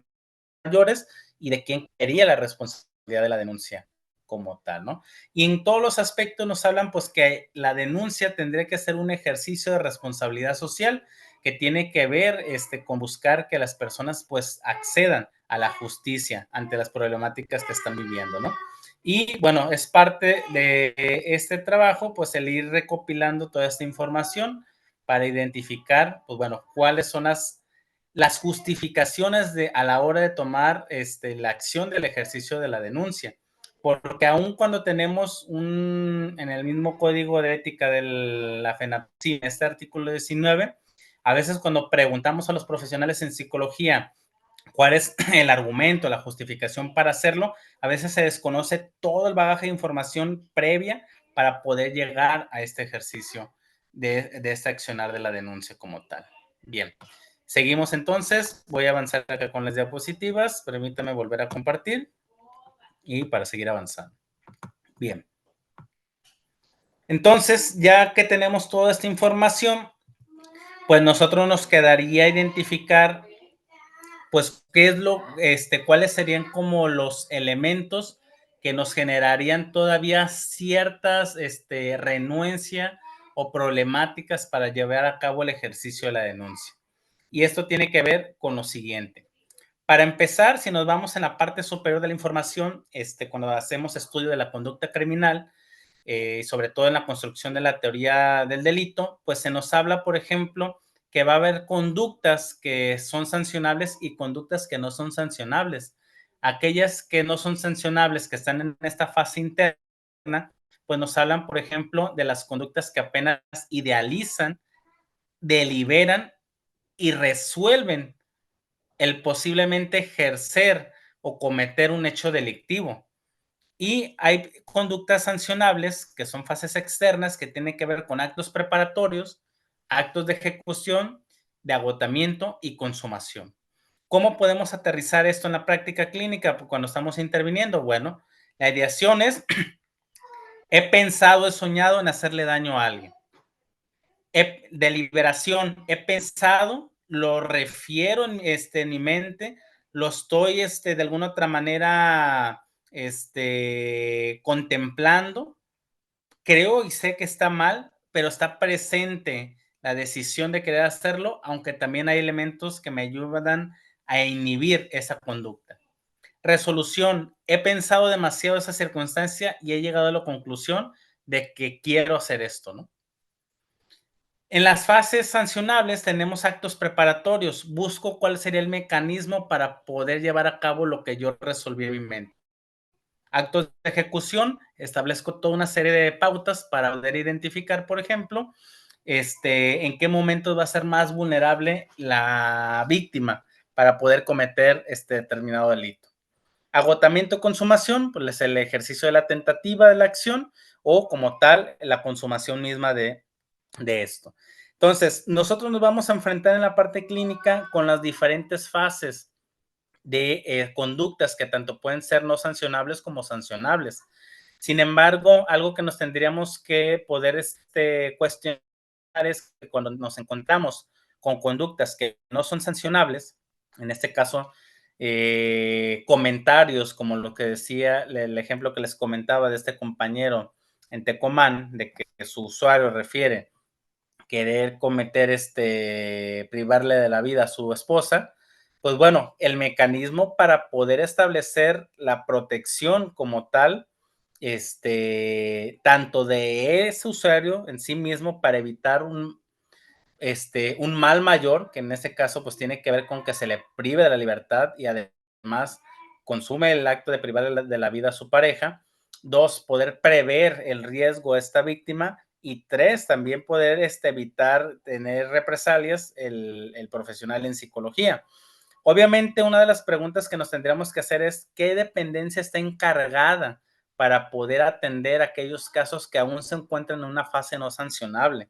S2: mayores, y de quién quería la responsabilidad de la denuncia como tal, ¿no? Y en todos los aspectos nos hablan pues que la denuncia tendría que ser un ejercicio de responsabilidad social que tiene que ver con buscar que las personas pues accedan a la justicia ante las problemáticas que están viviendo, ¿no? Y bueno, es parte de este trabajo pues el ir recopilando toda esta información para identificar pues bueno, cuáles son las las justificaciones a la hora de tomar la acción del ejercicio de la denuncia. Porque aun cuando tenemos en el mismo código de ética de la FENAPSIM, este artículo 19, a veces cuando preguntamos a los profesionales en psicología cuál es el argumento, la justificación para hacerlo, a veces se desconoce todo el bagaje de información previa para poder llegar a este ejercicio de este accionar de la denuncia como tal. Bien, seguimos entonces. Voy a avanzar acá con las diapositivas. Permítame volver a compartir y para seguir avanzando. Bien. Entonces, ya que tenemos toda esta información, pues nosotros nos quedaría identificar, pues, qué es cuáles serían como los elementos que nos generarían todavía ciertas renuencia o problemáticas para llevar a cabo el ejercicio de la denuncia. Y esto tiene que ver con lo siguiente. Para empezar, si nos vamos en la parte superior de la información, cuando hacemos estudio de la conducta criminal, sobre todo en la construcción de la teoría del delito, pues se nos habla, por ejemplo, que va a haber conductas que son sancionables y conductas que no son sancionables. Aquellas que no son sancionables, que están en esta fase interna, pues nos hablan, por ejemplo, de las conductas que apenas idealizan, deliberan y resuelven el posiblemente ejercer o cometer un hecho delictivo. Y hay conductas sancionables, que son fases externas, que tienen que ver con actos preparatorios, actos de ejecución, de agotamiento y consumación. ¿Cómo podemos aterrizar esto en la práctica clínica cuando estamos interviniendo? Bueno, la ideación es, he pensado, he soñado en hacerle daño a alguien. Deliberación, he pensado, lo refiero en mi mente, lo estoy de alguna otra manera contemplando, creo y sé que está mal, pero está presente la decisión de querer hacerlo, aunque también hay elementos que me ayudan a inhibir esa conducta. Resolución, he pensado demasiado esa circunstancia y he llegado a la conclusión de que quiero hacer esto, ¿no? En las fases sancionables tenemos actos preparatorios. Busco cuál sería el mecanismo para poder llevar a cabo lo que yo resolví en mi mente. Actos de ejecución, establezco toda una serie de pautas para poder identificar, por ejemplo, en qué momento va a ser más vulnerable la víctima para poder cometer este determinado delito. Agotamiento, consumación, pues es el ejercicio de la tentativa de la acción o como tal la consumación misma de esto. Entonces, nosotros nos vamos a enfrentar en la parte clínica con las diferentes fases de conductas que tanto pueden ser no sancionables como sancionables. Sin embargo, algo que nos tendríamos que poder cuestionar es que cuando nos encontramos con conductas que no son sancionables, en este caso, comentarios como lo que decía, el ejemplo que les comentaba de este compañero en Tecomán, de que su usuario refiere querer cometer, privarle de la vida a su esposa, pues bueno, el mecanismo para poder establecer la protección como tal, tanto de ese usuario en sí mismo para evitar un mal mayor, que en este caso pues tiene que ver con que se le prive de la libertad y además consume el acto de privar de la vida a su pareja. 2, poder prever el riesgo a esta víctima. Y 3, también poder evitar tener represalias el profesional en psicología. Obviamente, una de las preguntas que nos tendríamos que hacer es ¿qué dependencia está encargada para poder atender aquellos casos que aún se encuentran en una fase no sancionable?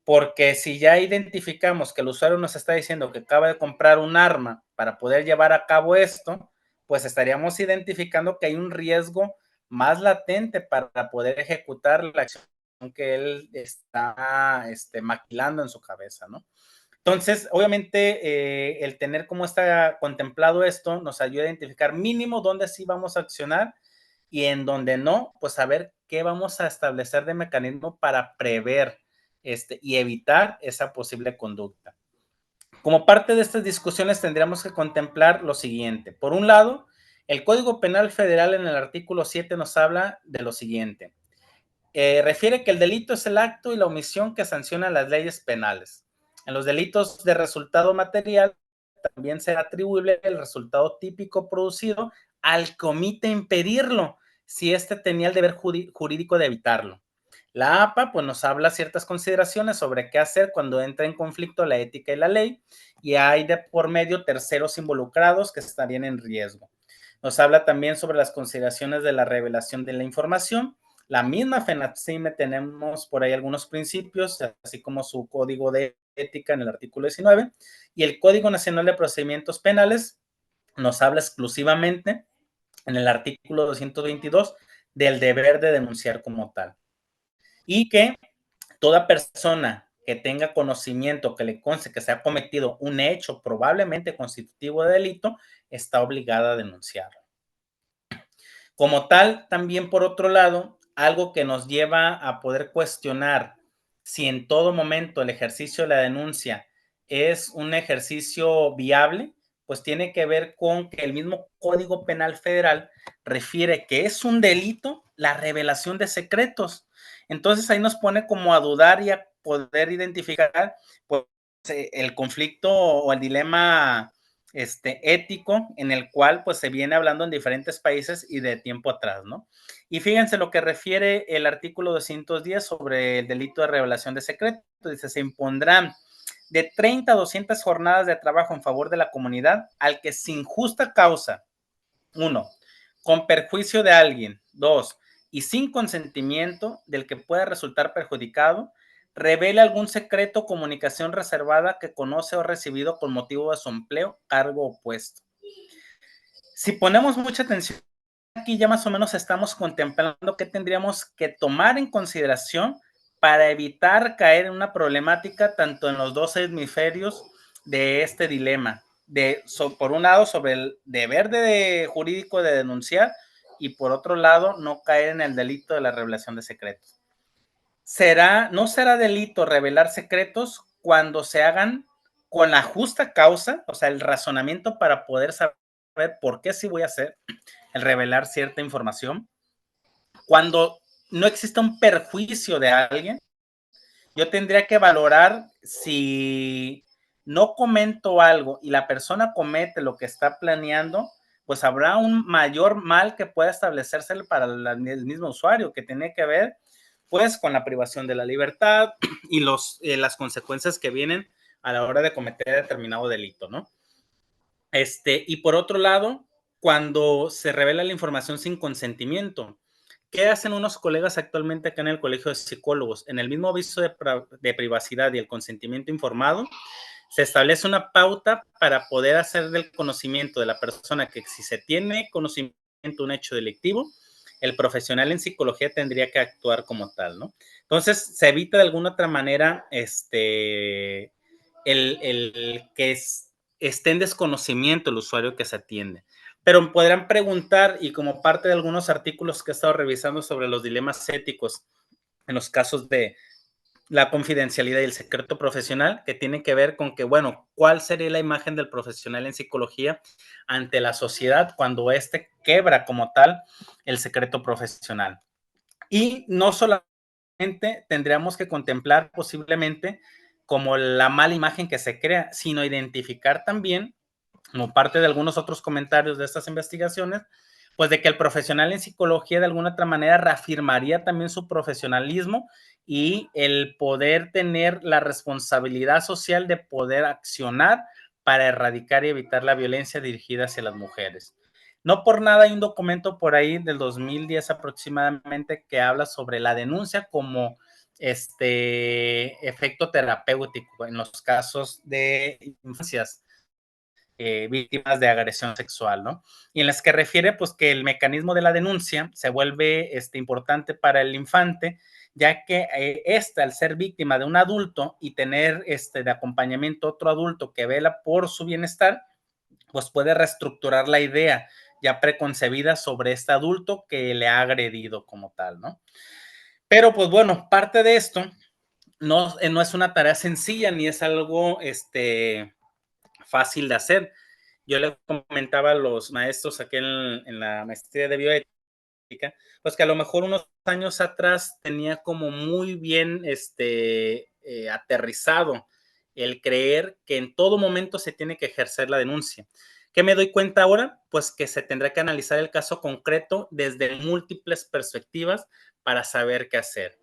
S2: Porque si ya identificamos que el usuario nos está diciendo que acaba de comprar un arma para poder llevar a cabo esto, pues estaríamos identificando que hay un riesgo más latente para poder ejecutar la acción que él está maquilando en su cabeza, ¿no? Entonces, obviamente, el tener como está contemplado esto nos ayuda a identificar mínimo dónde sí vamos a accionar y en donde no, pues saber qué vamos a establecer de mecanismo para prever y evitar esa posible conducta. Como parte de estas discusiones tendríamos que contemplar lo siguiente. Por un lado, el Código Penal Federal en el artículo 7 nos habla de lo siguiente. Refiere que el delito es el acto y la omisión que sancionan las leyes penales. En los delitos de resultado material también será atribuible el resultado típico producido al que omite impedirlo, si éste tenía el deber jurídico de evitarlo. La APA pues, nos habla ciertas consideraciones sobre qué hacer cuando entra en conflicto la ética y la ley y hay de por medio terceros involucrados que estarían en riesgo. Nos habla también sobre las consideraciones de la revelación de la información. La misma FENACIME tenemos por ahí algunos principios, así como su código de ética en el artículo 19, y el Código Nacional de Procedimientos Penales nos habla exclusivamente en el artículo 222 del deber de denunciar como tal. Y que toda persona que tenga conocimiento, que le conste que se ha cometido un hecho probablemente constitutivo de delito, está obligada a denunciarlo. Como tal, también por otro lado, algo que nos lleva a poder cuestionar si en todo momento el ejercicio de la denuncia es un ejercicio viable, pues tiene que ver con que el mismo Código Penal Federal refiere que es un delito la revelación de secretos. Entonces ahí nos pone como a dudar y a poder identificar pues, el conflicto o el dilema ético en el cual pues se viene hablando en diferentes países y de tiempo atrás, ¿no? Y fíjense lo que refiere el artículo 210 sobre el delito de revelación de secretos. Dice, se impondrán de 30 a 200 jornadas de trabajo en favor de la comunidad al que sin justa causa, 1, con perjuicio de alguien, 2, y sin consentimiento del que pueda resultar perjudicado, revele algún secreto o comunicación reservada que conoce o ha recibido con motivo de su empleo, cargo o puesto. Si ponemos mucha atención aquí, ya más o menos estamos contemplando qué tendríamos que tomar en consideración para evitar caer en una problemática tanto en los dos hemisferios de este dilema. Por un lado, sobre el deber jurídico de denunciar y por otro lado, no caer en el delito de la revelación de secretos. No será delito revelar secretos cuando se hagan con la justa causa, o sea, el razonamiento para poder saber por qué sí voy a hacer el revelar cierta información. Cuando no exista un perjuicio de alguien, yo tendría que valorar si no comento algo y la persona comete lo que está planeando, pues habrá un mayor mal que pueda establecerse para el mismo usuario, que tiene que ver pues con la privación de la libertad y las consecuencias que vienen a la hora de cometer determinado delito, ¿no? Y por otro lado, cuando se revela la información sin consentimiento, ¿qué hacen unos colegas actualmente acá en el Colegio de Psicólogos? En el mismo aviso de privacidad y el consentimiento informado, se establece una pauta para poder hacer del conocimiento de la persona que si se tiene conocimiento de un hecho delictivo, el profesional en psicología tendría que actuar como tal, ¿no? Entonces, se evita de alguna otra manera el que esté en desconocimiento el usuario que se atiende. Pero me podrán preguntar, y como parte de algunos artículos que he estado revisando sobre los dilemas éticos en los casos de la confidencialidad y el secreto profesional, que tiene que ver con que, bueno, ¿cuál sería la imagen del profesional en psicología ante la sociedad cuando éste quebra como tal el secreto profesional? Y no solamente tendríamos que contemplar posiblemente como la mala imagen que se crea, sino identificar también, como parte de algunos otros comentarios de estas investigaciones, pues de que el profesional en psicología de alguna otra manera reafirmaría también su profesionalismo y el poder tener la responsabilidad social de poder accionar para erradicar y evitar la violencia dirigida hacia las mujeres. No por nada hay un documento por ahí del 2010 aproximadamente que habla sobre la denuncia como efecto terapéutico en los casos de infancias víctimas de agresión sexual, ¿no? Y en las que refiere, pues, que el mecanismo de la denuncia se vuelve importante para el infante, ya que al ser víctima de un adulto y tener de acompañamiento otro adulto que vela por su bienestar, pues puede reestructurar la idea ya preconcebida sobre este adulto que le ha agredido como tal, ¿no? Pero, pues bueno, parte de esto no es una tarea sencilla ni es algo fácil de hacer. Yo le comentaba a los maestros aquí en la maestría de bioética, pues que a lo mejor unos años atrás tenía como muy bien aterrizado el creer que en todo momento se tiene que ejercer la denuncia. ¿Qué me doy cuenta ahora? Pues que se tendrá que analizar el caso concreto desde múltiples perspectivas para saber qué hacer.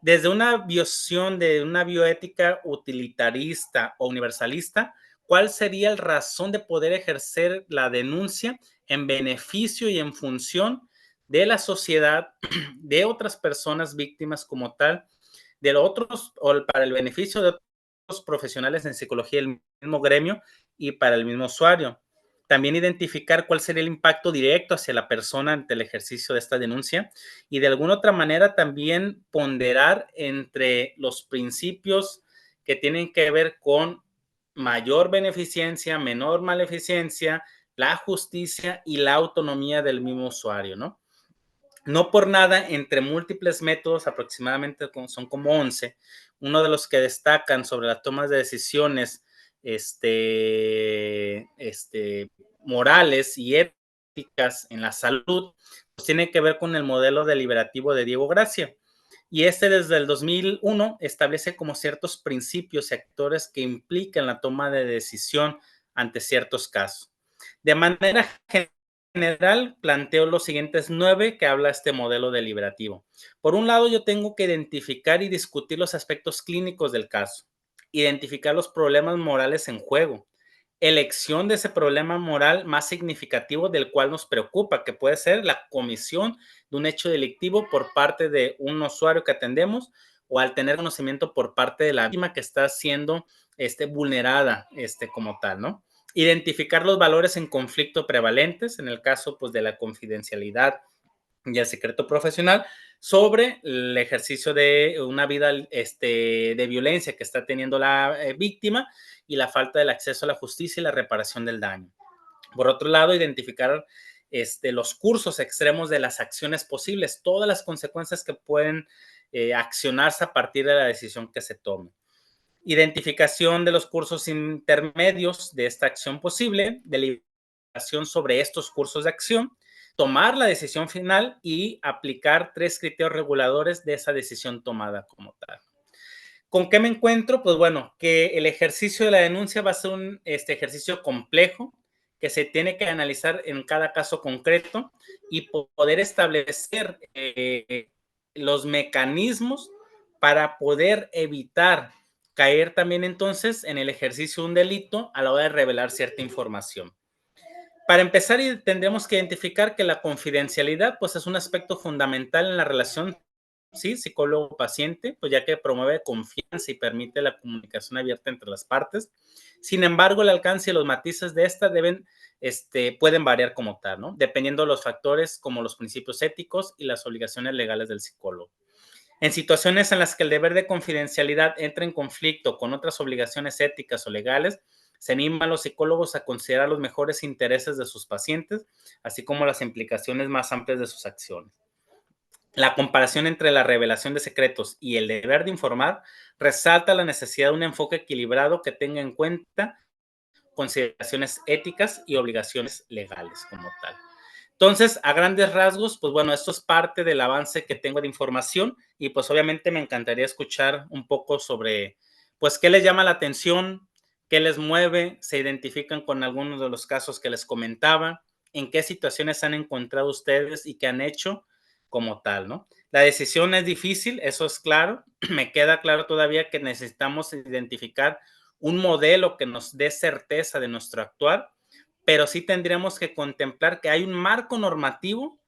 S2: Desde una visión de una bioética utilitarista o universalista, ¿cuál sería la razón de poder ejercer la denuncia en beneficio y en función de la sociedad, de otras personas víctimas como tal, de otros, o para el beneficio de otros profesionales en psicología del mismo gremio y para el mismo usuario? También identificar cuál sería el impacto directo hacia la persona ante el ejercicio de esta denuncia y de alguna otra manera también ponderar entre los principios que tienen que ver con mayor beneficencia, menor maleficencia, la justicia y la autonomía del mismo usuario, ¿no? No por nada, entre múltiples métodos, aproximadamente son como 11, uno de los que destacan sobre las tomas de decisiones morales y éticas en la salud, pues tiene que ver con el modelo deliberativo de Diego Gracia. Y desde el 2001 establece como ciertos principios y actores que implican la toma de decisión ante ciertos casos. De manera general, planteo los siguientes 9 que habla este modelo deliberativo. Por un lado, yo tengo que identificar y discutir los aspectos clínicos del caso, identificar los problemas morales en juego, elección de ese problema moral más significativo del cual nos preocupa, que puede ser la comisión de un hecho delictivo por parte de un usuario que atendemos o al tener conocimiento por parte de la víctima que está siendo vulnerada como tal, ¿no? Identificar los valores en conflicto prevalentes, en el caso pues, de la confidencialidad y el secreto profesional, sobre el ejercicio de una vida de violencia que está teniendo la víctima y la falta del acceso a la justicia y la reparación del daño. Por otro lado, identificar los cursos extremos de las acciones posibles, todas las consecuencias que pueden accionarse a partir de la decisión que se tome. Identificación de los cursos intermedios de esta acción posible, deliberación sobre estos cursos de acción, tomar la decisión final y aplicar 3 criterios reguladores de esa decisión tomada como tal. ¿Con qué me encuentro? Pues bueno, que el ejercicio de la denuncia va a ser un ejercicio complejo que se tiene que analizar en cada caso concreto y poder establecer los mecanismos para poder evitar caer también entonces en el ejercicio de un delito a la hora de revelar cierta información. Para empezar, tendremos que identificar que la confidencialidad pues, es un aspecto fundamental en la relación ¿sí? Psicólogo-paciente, pues ya que promueve confianza y permite la comunicación abierta entre las partes. Sin embargo, el alcance y los matices de esta pueden variar como tal, ¿no? Dependiendo de los factores como los principios éticos y las obligaciones legales del psicólogo. En situaciones en las que el deber de confidencialidad entra en conflicto con otras obligaciones éticas o legales, se anima a los psicólogos a considerar los mejores intereses de sus pacientes, así como las implicaciones más amplias de sus acciones. La comparación entre la revelación de secretos y el deber de informar resalta la necesidad de un enfoque equilibrado que tenga en cuenta consideraciones éticas y obligaciones legales como tal. Entonces, a grandes rasgos, pues bueno, esto es parte del avance que tengo de información y pues obviamente me encantaría escuchar un poco sobre, pues, qué les llama la atención, qué les mueve, se identifican con algunos de los casos que les comentaba, en qué situaciones han encontrado ustedes y qué han hecho como tal, ¿no? La decisión es difícil, eso es claro. Me queda claro todavía que necesitamos identificar un modelo que nos dé certeza de nuestro actuar, pero sí tendríamos que contemplar que hay un marco normativo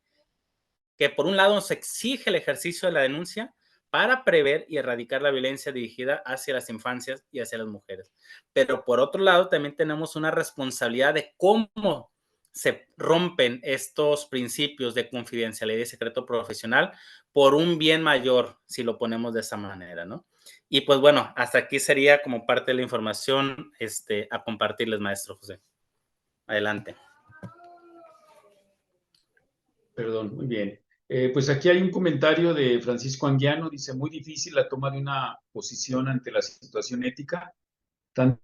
S2: que por un lado nos exige el ejercicio de la denuncia para prever y erradicar la violencia dirigida hacia las infancias y hacia las mujeres. Pero por otro lado también tenemos una responsabilidad de cómo se rompen estos principios de confidencialidad y secreto profesional por un bien mayor, si lo ponemos de esa manera, ¿no? Y pues bueno, hasta aquí sería como parte de la información a compartirles, maestro José. Adelante.
S1: Perdón, muy bien. Pues aquí hay un comentario de Francisco Anguiano, dice, muy difícil la toma de una posición ante la situación ética, tanto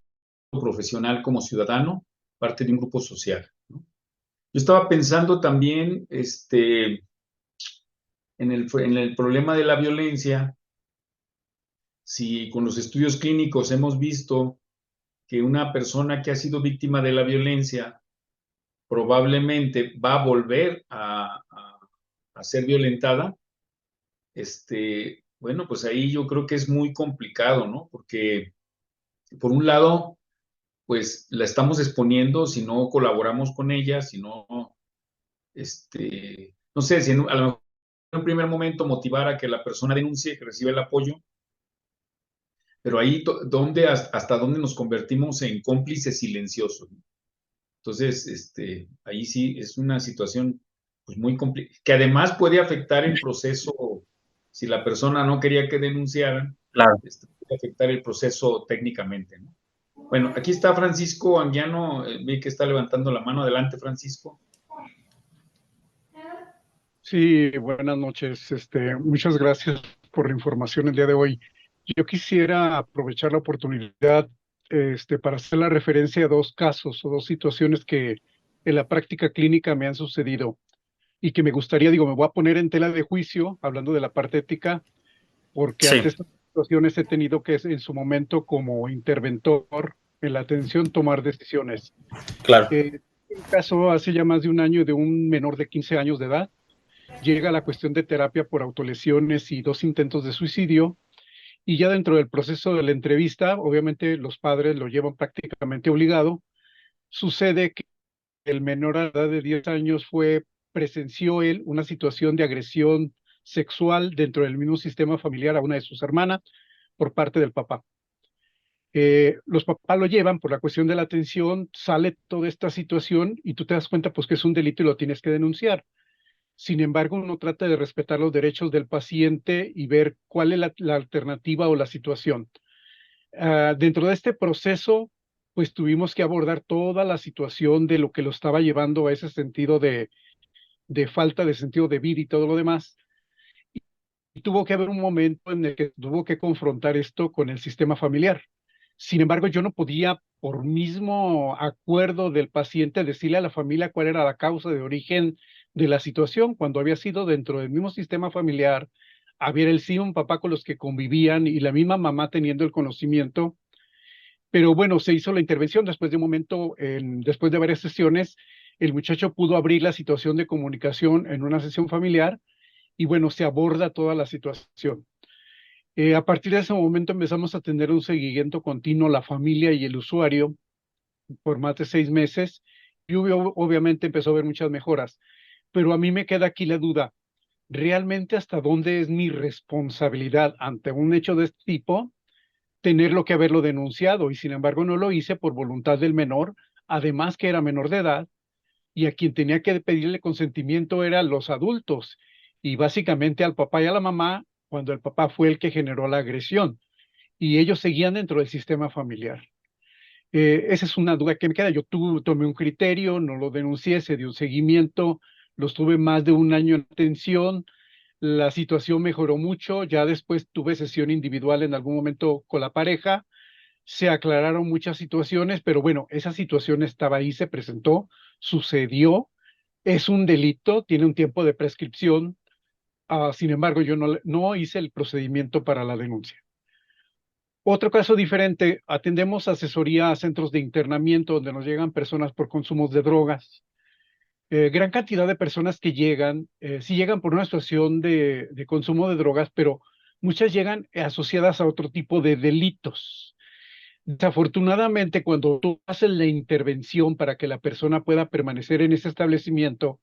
S1: profesional como ciudadano, parte de un grupo social, ¿no? Yo estaba pensando también en el problema de la violencia, si con los estudios clínicos hemos visto que una persona que ha sido víctima de la violencia probablemente va a volver a ser violentada, bueno, pues ahí yo creo que es muy complicado, ¿no? Porque por un lado, pues la estamos exponiendo si no colaboramos con ella, si no, no sé, si a lo mejor en un primer momento motivar a que la persona denuncie, que reciba el apoyo, pero ahí hasta dónde nos convertimos en cómplices silenciosos, ¿no? Entonces, ahí sí es una situación pues, muy complicada, que además puede afectar el proceso, si la persona no quería que denunciaran,
S2: Claro.
S1: Puede afectar el proceso técnicamente, ¿no? Bueno, aquí está Francisco Anguiano, vi que está levantando la mano. Adelante, Francisco.
S4: Sí, buenas noches. Muchas gracias por la información el día de hoy. Yo quisiera aprovechar la oportunidad, para hacer la referencia a dos casos o dos situaciones que en la práctica clínica me han sucedido y que me gustaría, me voy a poner en tela de juicio, hablando de la parte ética, porque
S2: Sí,
S4: ante estas situaciones he tenido que en su momento como interventor en la atención tomar decisiones.
S2: claro.
S4: Un caso hace ya más de un año de un menor de 15 años de edad. Llega la cuestión de terapia por autolesiones y 2 intentos de suicidio, y ya dentro del proceso de la entrevista, obviamente los padres lo llevan prácticamente obligado. Sucede que el menor a edad de 10 años presenció él una situación de agresión sexual dentro del mismo sistema familiar a una de sus hermanas por parte del papá. Los papás lo llevan por la cuestión de la atención, sale toda esta situación y tú te das cuenta pues que es un delito y lo tienes que denunciar. Sin embargo, uno trata de respetar los derechos del paciente y ver cuál es la alternativa o la situación. Dentro de este proceso, pues tuvimos que abordar toda la situación de lo que lo estaba llevando a ese sentido de falta de sentido de vida y todo lo demás. Y tuvo que haber un momento en el que tuvo que confrontar esto con el sistema familiar. Sin embargo, yo no podía, por mismo acuerdo del paciente, decirle a la familia cuál era la causa de origen de la situación, cuando había sido dentro del mismo sistema familiar, había el sí un papá con los que convivían y la misma mamá teniendo el conocimiento. Pero bueno, se hizo la intervención después de un momento, después de varias sesiones, el muchacho pudo abrir la situación de comunicación en una sesión familiar y bueno, se aborda toda la situación. A partir de ese momento empezamos a tener un seguimiento continuo, la familia y el usuario, por más de 6 meses, y obviamente empezó a haber muchas mejoras. Pero a mí me queda aquí la duda, ¿realmente hasta dónde es mi responsabilidad ante un hecho de este tipo tenerlo que haberlo denunciado? Y sin embargo no lo hice por voluntad del menor, además que era menor de edad, y a quien tenía que pedirle consentimiento eran los adultos, y básicamente al papá y a la mamá, cuando el papá fue el que generó la agresión, y ellos seguían dentro del sistema familiar. Esa es una duda que me queda. Yo tomé un criterio, no lo denuncié, se dio un seguimiento, los tuve más de un año en atención, la situación mejoró mucho, ya después tuve sesión individual en algún momento con la pareja, se aclararon muchas situaciones, pero bueno, esa situación estaba ahí, se presentó, sucedió, es un delito, tiene un tiempo de prescripción. Sin embargo, yo no hice el procedimiento para la denuncia. Otro caso diferente, atendemos asesoría a centros de internamiento donde nos llegan personas por consumos de drogas. Gran cantidad de personas que llegan, sí llegan por una situación de consumo de drogas, pero muchas llegan asociadas a otro tipo de delitos. Desafortunadamente, cuando tú haces la intervención para que la persona pueda permanecer en ese establecimiento,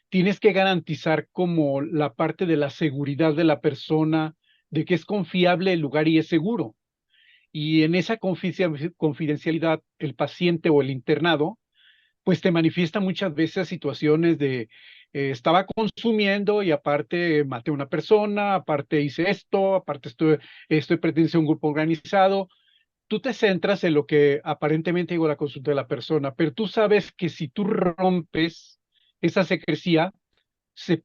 S4: tienes que garantizar como la parte de la seguridad de la persona, de que es confiable el lugar y es seguro. Y en esa confidencialidad, el paciente o el internado, pues te manifiesta muchas veces situaciones de estaba consumiendo y aparte maté a una persona, aparte hice esto, aparte estoy perteneciendo a un grupo organizado. Tú te centras en lo que aparentemente digo la consulta de la persona, pero tú sabes que si tú rompes esa secrecía, se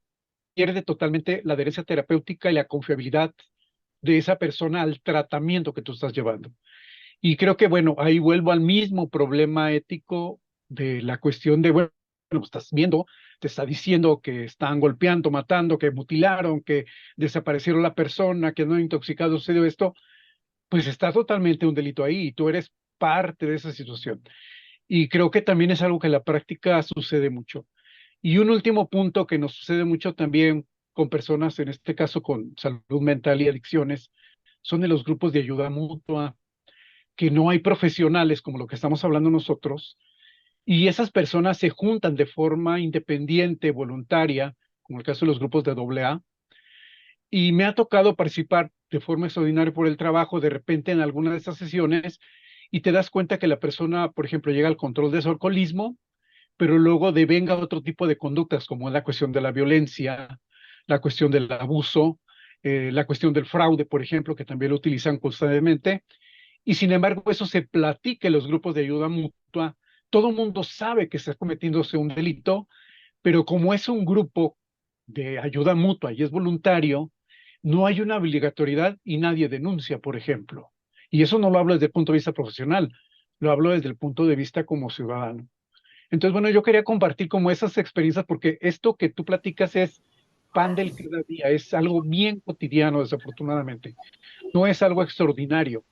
S4: pierde totalmente la adherencia terapéutica y la confiabilidad de esa persona al tratamiento que tú estás llevando. Y creo que, bueno, ahí vuelvo al mismo problema ético de la cuestión de, bueno, estás viendo, te está diciendo que están golpeando, matando, que mutilaron, que desaparecieron la persona, que no intoxicado sucedió esto, pues está totalmente un delito ahí y tú eres parte de esa situación. Y creo que también es algo que en la práctica sucede mucho. Y un último punto que nos sucede mucho también con personas, en este caso con salud mental y adicciones, son de los grupos de ayuda mutua, que no hay profesionales como lo que estamos hablando nosotros, y esas personas se juntan de forma independiente, voluntaria, como el caso de los grupos de AA, y me ha tocado participar de forma extraordinaria por el trabajo, de repente en alguna de estas sesiones, y te das cuenta que la persona, por ejemplo, llega al control de su alcoholismo, pero luego devenga otro tipo de conductas, como es la cuestión de la violencia, la cuestión del abuso, la cuestión del fraude, por ejemplo, que también lo utilizan constantemente, y sin embargo eso se platica en los grupos de ayuda mutua, todo el mundo sabe que está cometiéndose un delito, pero como es un grupo de ayuda mutua y es voluntario, no hay una obligatoriedad y nadie denuncia, por ejemplo. Y eso no lo hablo desde el punto de vista profesional, lo hablo desde el punto de vista como ciudadano. Entonces, bueno, yo quería compartir como esas experiencias porque esto que tú platicas es pan del cada día, es algo bien cotidiano, desafortunadamente. No es algo extraordinario.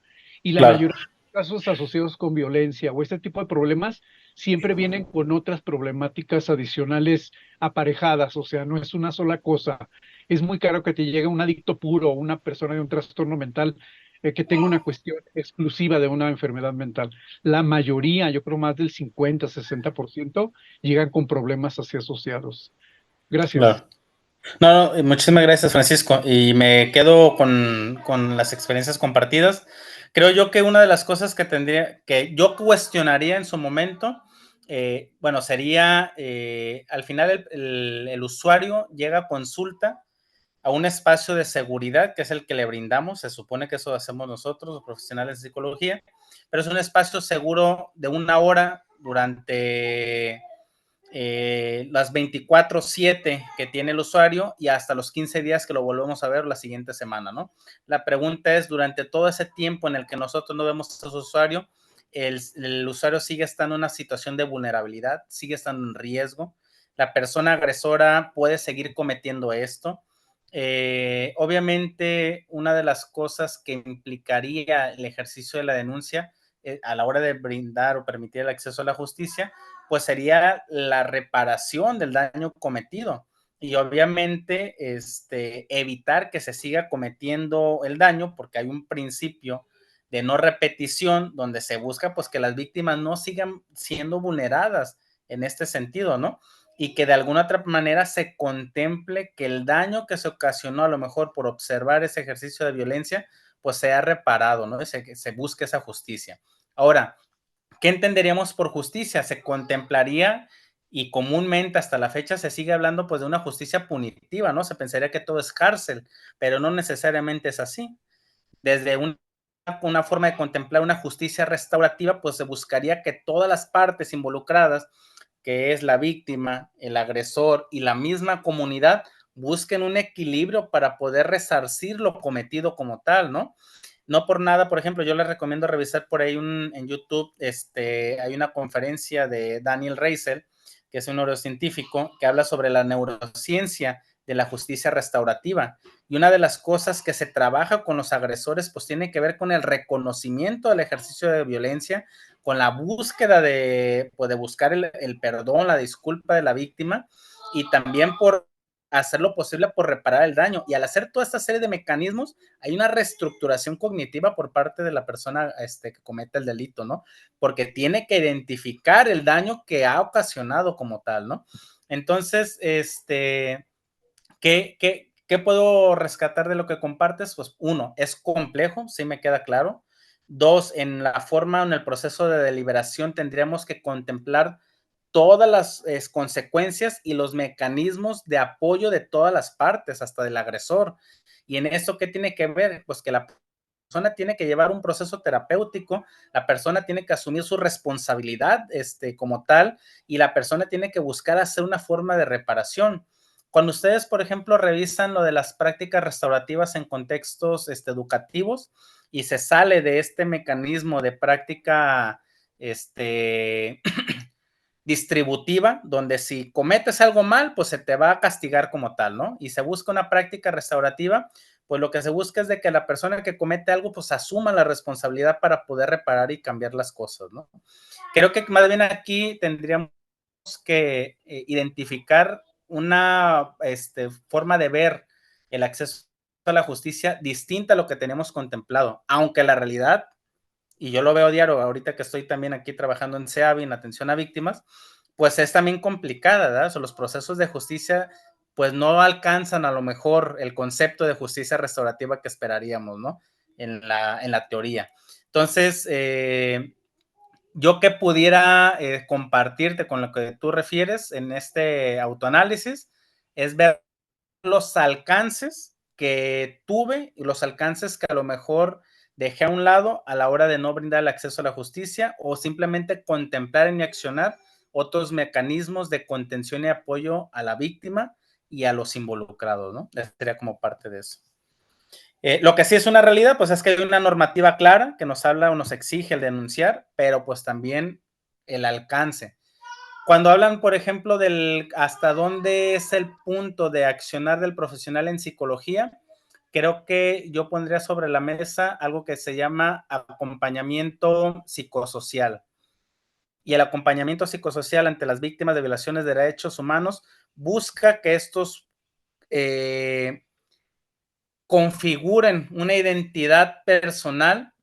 S4: Y la
S2: Claro.
S4: mayoría de los casos asociados con violencia o este tipo de problemas siempre vienen con otras problemáticas adicionales aparejadas, o sea, no es una sola cosa. Es muy caro que te llegue un adicto puro o una persona de un trastorno mental que tenga una cuestión exclusiva de una enfermedad mental. La mayoría, yo creo más del 50-60%, llegan con problemas así asociados. Gracias.
S2: Claro. No, muchísimas gracias, Francisco. Y me quedo con las experiencias compartidas. Creo yo que una de las cosas que yo cuestionaría en su momento, bueno, sería, al final el usuario llega a consulta a un espacio de seguridad, que es el que le brindamos, se supone que eso hacemos nosotros, los profesionales de psicología, pero es un espacio seguro de 1 hora durante las 24/7 que tiene el usuario y hasta los 15 días que lo volvemos a ver la siguiente semana, ¿no? La pregunta es, durante todo ese tiempo en el que nosotros no vemos a su usuario, el usuario sigue estando en una situación de vulnerabilidad, sigue estando en riesgo, la persona agresora puede seguir cometiendo esto. Obviamente, una de las cosas que implicaría el ejercicio de la denuncia a la hora de brindar o permitir el acceso a la justicia, pues sería la reparación del daño cometido y obviamente evitar que se siga cometiendo el daño porque hay un principio de no repetición donde se busca pues que las víctimas no sigan siendo vulneradas en este sentido, ¿no? Y que de alguna otra manera se contemple que el daño que se ocasionó a lo mejor por observar ese ejercicio de violencia pues sea reparado, ¿no? Se busque esa justicia. Ahora, ¿qué entenderíamos por justicia? Se contemplaría y comúnmente hasta la fecha se sigue hablando pues de una justicia punitiva, ¿no? Se pensaría que todo es cárcel, pero no necesariamente es así. Desde una forma de contemplar una justicia restaurativa, pues se buscaría que todas las partes involucradas, que es la víctima, el agresor y la misma comunidad, busquen un equilibrio para poder resarcir lo cometido como tal, ¿no? No por nada, por ejemplo, yo les recomiendo revisar por ahí en YouTube, hay una conferencia de Daniel Reisel, que es un neurocientífico, que habla sobre la neurociencia de la justicia restaurativa. Y una de las cosas que se trabaja con los agresores, pues tiene que ver con el reconocimiento del ejercicio de violencia, con la búsqueda pues, de buscar el perdón, la disculpa de la víctima, y también por hacer lo posible por reparar el daño. Y al hacer toda esta serie de mecanismos, hay una reestructuración cognitiva por parte de la persona que comete el delito, ¿no? Porque tiene que identificar el daño que ha ocasionado como tal, ¿no? Entonces, ¿qué puedo rescatar de lo que compartes? Pues 1, es complejo, sí me queda claro. 2, en la forma, en el proceso de deliberación tendríamos que contemplar todas las consecuencias y los mecanismos de apoyo de todas las partes, hasta del agresor. ¿Y en eso qué tiene que ver? Pues que la persona tiene que llevar un proceso terapéutico, la persona tiene que asumir su responsabilidad como tal, y la persona tiene que buscar hacer una forma de reparación. Cuando ustedes, por ejemplo, revisan lo de las prácticas restaurativas en contextos educativos y se sale de este mecanismo de práctica distributiva, donde si cometes algo mal, pues se te va a castigar como tal, ¿no? Y se busca una práctica restaurativa, pues lo que se busca es de que la persona que comete algo, pues asuma la responsabilidad para poder reparar y cambiar las cosas, ¿no? Creo que más bien aquí tendríamos que identificar una forma de ver el acceso a la justicia distinta a lo que tenemos contemplado, aunque la realidad, y yo lo veo diario ahorita que estoy también aquí trabajando en CEAVI, en atención a víctimas, pues es también complicada, ¿verdad? O sea, los procesos de justicia pues no alcanzan a lo mejor el concepto de justicia restaurativa que esperaríamos, ¿no? En la teoría. Entonces, yo que pudiera compartirte con lo que tú refieres en este autoanálisis es ver los alcances que tuve y los alcances que a lo mejor dejé a un lado a la hora de no brindar el acceso a la justicia o simplemente contemplar y accionar otros mecanismos de contención y apoyo a la víctima y a los involucrados, ¿no? Eso sería como parte de eso. Lo que sí es una realidad, pues es que hay una normativa clara que nos habla o nos exige el denunciar, pero pues también el alcance. Cuando hablan, por ejemplo, del hasta dónde es el punto de accionar del profesional en psicología, creo que yo pondría sobre la mesa algo que se llama acompañamiento psicosocial. Y el acompañamiento psicosocial ante las víctimas de violaciones de derechos humanos busca que estos configuren una identidad personal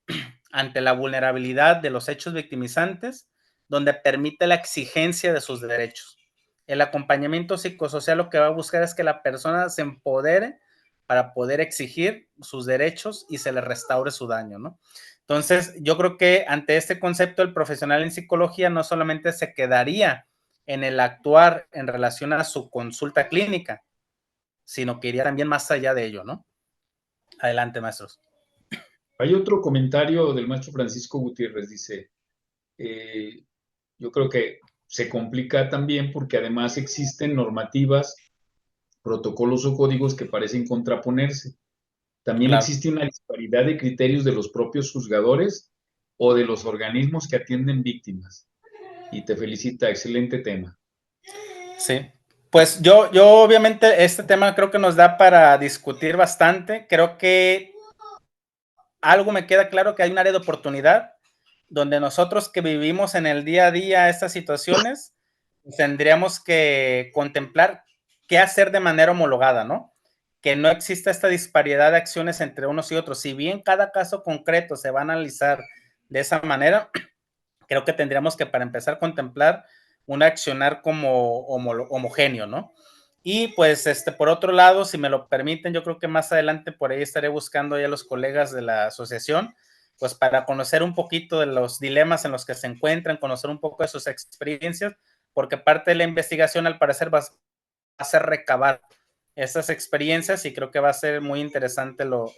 S2: ante la vulnerabilidad de los hechos victimizantes, donde permite la exigencia de sus derechos. El acompañamiento psicosocial lo que va a buscar es que la persona se empodere para poder exigir sus derechos y se le restaure su daño, ¿no? Entonces, yo creo que ante este concepto, el profesional en psicología no solamente se quedaría en el actuar en relación a su consulta clínica, sino que iría también más allá de ello, ¿no? Adelante, maestros.
S1: Hay otro comentario del maestro Francisco Gutiérrez, dice, yo creo que se complica también porque además existen normativas, protocolos o códigos que parecen contraponerse. También
S2: Claro.
S1: existe una disparidad de criterios de los propios juzgadores o de los organismos que atienden víctimas. Y te felicita, excelente tema.
S2: Sí, pues yo obviamente este tema creo que nos da para discutir bastante. Creo que algo me queda claro que hay un área de oportunidad donde nosotros que vivimos en el día a día estas situaciones tendríamos que contemplar qué hacer de manera homologada, ¿no? Que no exista esta disparidad de acciones entre unos y otros. Si bien cada caso concreto se va a analizar de esa manera, creo que tendríamos que para empezar contemplar un accionar como homogéneo, ¿no? Y pues por otro lado, si me lo permiten, yo creo que más adelante por ahí estaré buscando ya a los colegas de la asociación, pues para conocer un poquito de los dilemas en los que se encuentran, conocer un poco de sus experiencias, porque parte de la investigación al parecer va a ser recabar esas experiencias y creo que va a ser muy interesante los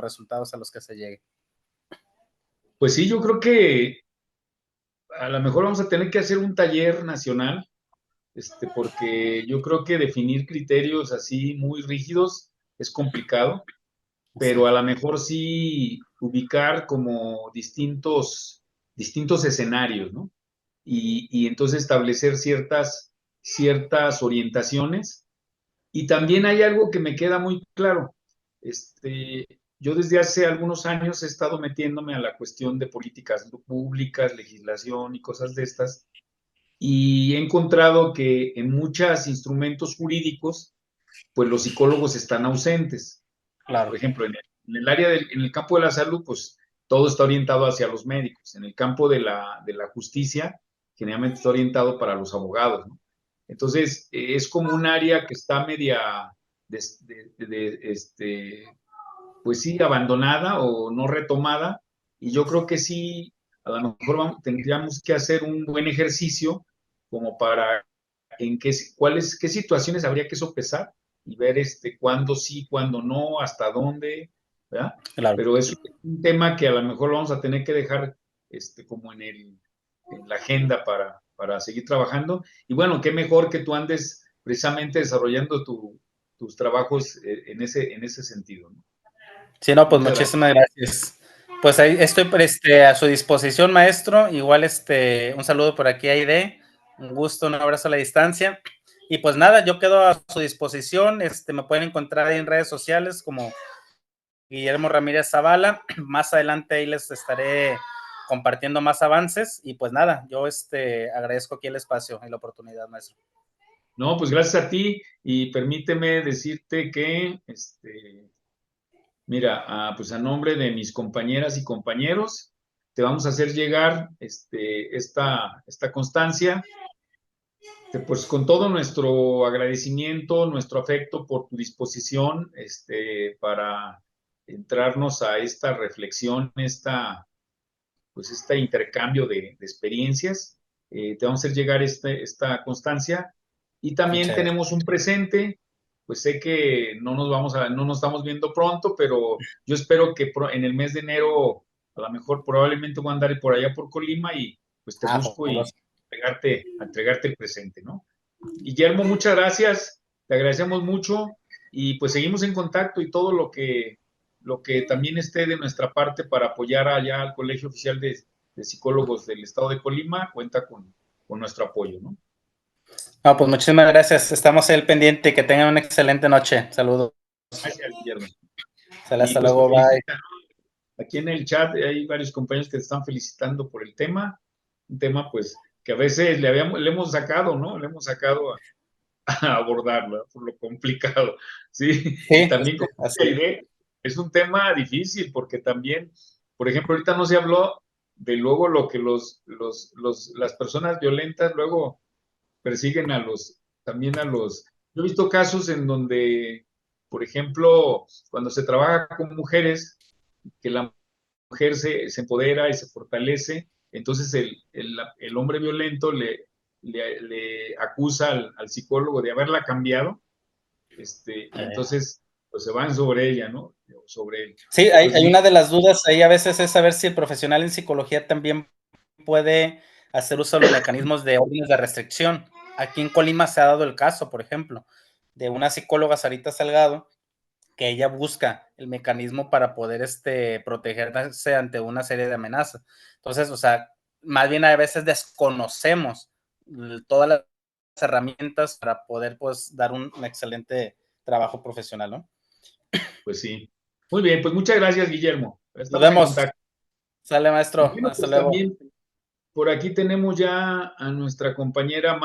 S2: resultados a los que se llegue.
S1: Pues sí, yo creo que a lo mejor vamos a tener que hacer un taller nacional, porque yo creo que definir criterios así muy rígidos es complicado, pero a lo mejor sí ubicar como distintos escenarios, ¿no? Y entonces establecer ciertas orientaciones. Y también hay algo que me queda muy claro. Yo desde hace algunos años he estado metiéndome a la cuestión de políticas públicas, legislación y cosas de estas, y he encontrado que en muchos instrumentos jurídicos, pues los psicólogos están ausentes.
S2: Claro.
S1: Por ejemplo, en el área en el campo de la salud, pues todo está orientado hacia los médicos. En el campo de la justicia, generalmente está orientado para los abogados, ¿no? Entonces, es como un área que está media, pues sí, abandonada o no retomada. Y yo creo que sí, a lo mejor tendríamos que hacer un buen ejercicio como para qué situaciones habría que sopesar y ver cuándo sí, cuándo no, hasta dónde, ¿verdad?
S2: Claro.
S1: Pero es un tema que a lo mejor vamos a tener que dejar como en la agenda para seguir trabajando. Y bueno, qué mejor que tú andes precisamente desarrollando tus trabajos en ese sentido, ¿no?
S2: Sí, no, pues
S1: Muchas
S2: muchísimas gracias. Pues ahí estoy a su disposición, maestro. Igual un saludo por aquí a Aide. Un gusto, un abrazo a la distancia. Y pues nada, yo quedo a su disposición. Me pueden encontrar ahí en redes sociales como Guillermo Ramírez Zavala. Más adelante ahí les estaré compartiendo más avances y pues nada, yo agradezco aquí el espacio y la oportunidad, maestro.
S1: No, pues gracias a ti y permíteme decirte que, mira, pues a nombre de mis compañeras y compañeros, te vamos a hacer llegar esta constancia, pues con todo nuestro agradecimiento, nuestro afecto por tu disposición, para entrarnos a esta reflexión, pues este intercambio de experiencias. Te vamos a hacer llegar esta constancia y también tenemos un presente. Pues sé que no nos estamos viendo pronto, pero yo espero que en el mes de enero, a lo mejor probablemente voy a andar por allá por Colima y pues te busco y entregarte el presente, ¿no? Guillermo, muchas gracias, te agradecemos mucho y pues seguimos en contacto y todo lo que también esté de nuestra parte para apoyar allá al Colegio Oficial de Psicólogos del Estado de Colima, cuenta con nuestro apoyo, ¿no?
S2: No, pues muchísimas gracias, estamos ahí al pendiente, que tengan una excelente noche, saludos.
S1: Gracias, Guillermo.
S2: Hasta luego, bye.
S1: Aquí en el chat hay varios compañeros que te están felicitando por el tema, un tema pues que a veces le hemos sacado, ¿no? Le hemos sacado a abordarlo, por lo complicado, ¿sí? Y también como es un tema difícil porque también, por ejemplo, ahorita no se habló de luego lo que las personas violentas luego persiguen yo he visto casos en donde, por ejemplo, cuando se trabaja con mujeres, que la mujer se empodera y se fortalece, entonces el hombre violento le acusa al psicólogo de haberla cambiado, y entonces pues se van sobre ella, ¿no? Sobre él.
S2: Sí, hay una de las dudas ahí a veces es saber si el profesional en psicología también puede hacer uso de los mecanismos de órdenes de restricción. Aquí en Colima se ha dado el caso, por ejemplo, de una psicóloga, Sarita Salgado, que ella busca el mecanismo para poder protegerse ante una serie de amenazas. Entonces, o sea, más bien a veces desconocemos todas las herramientas para poder, pues, dar un excelente trabajo profesional, ¿no?
S1: Pues sí. Muy bien, pues muchas gracias, Guillermo.
S2: Nos vemos. Sale, maestro.
S1: Bueno,
S2: Hasta
S1: pues
S2: luego.
S1: también por aquí tenemos ya a nuestra compañera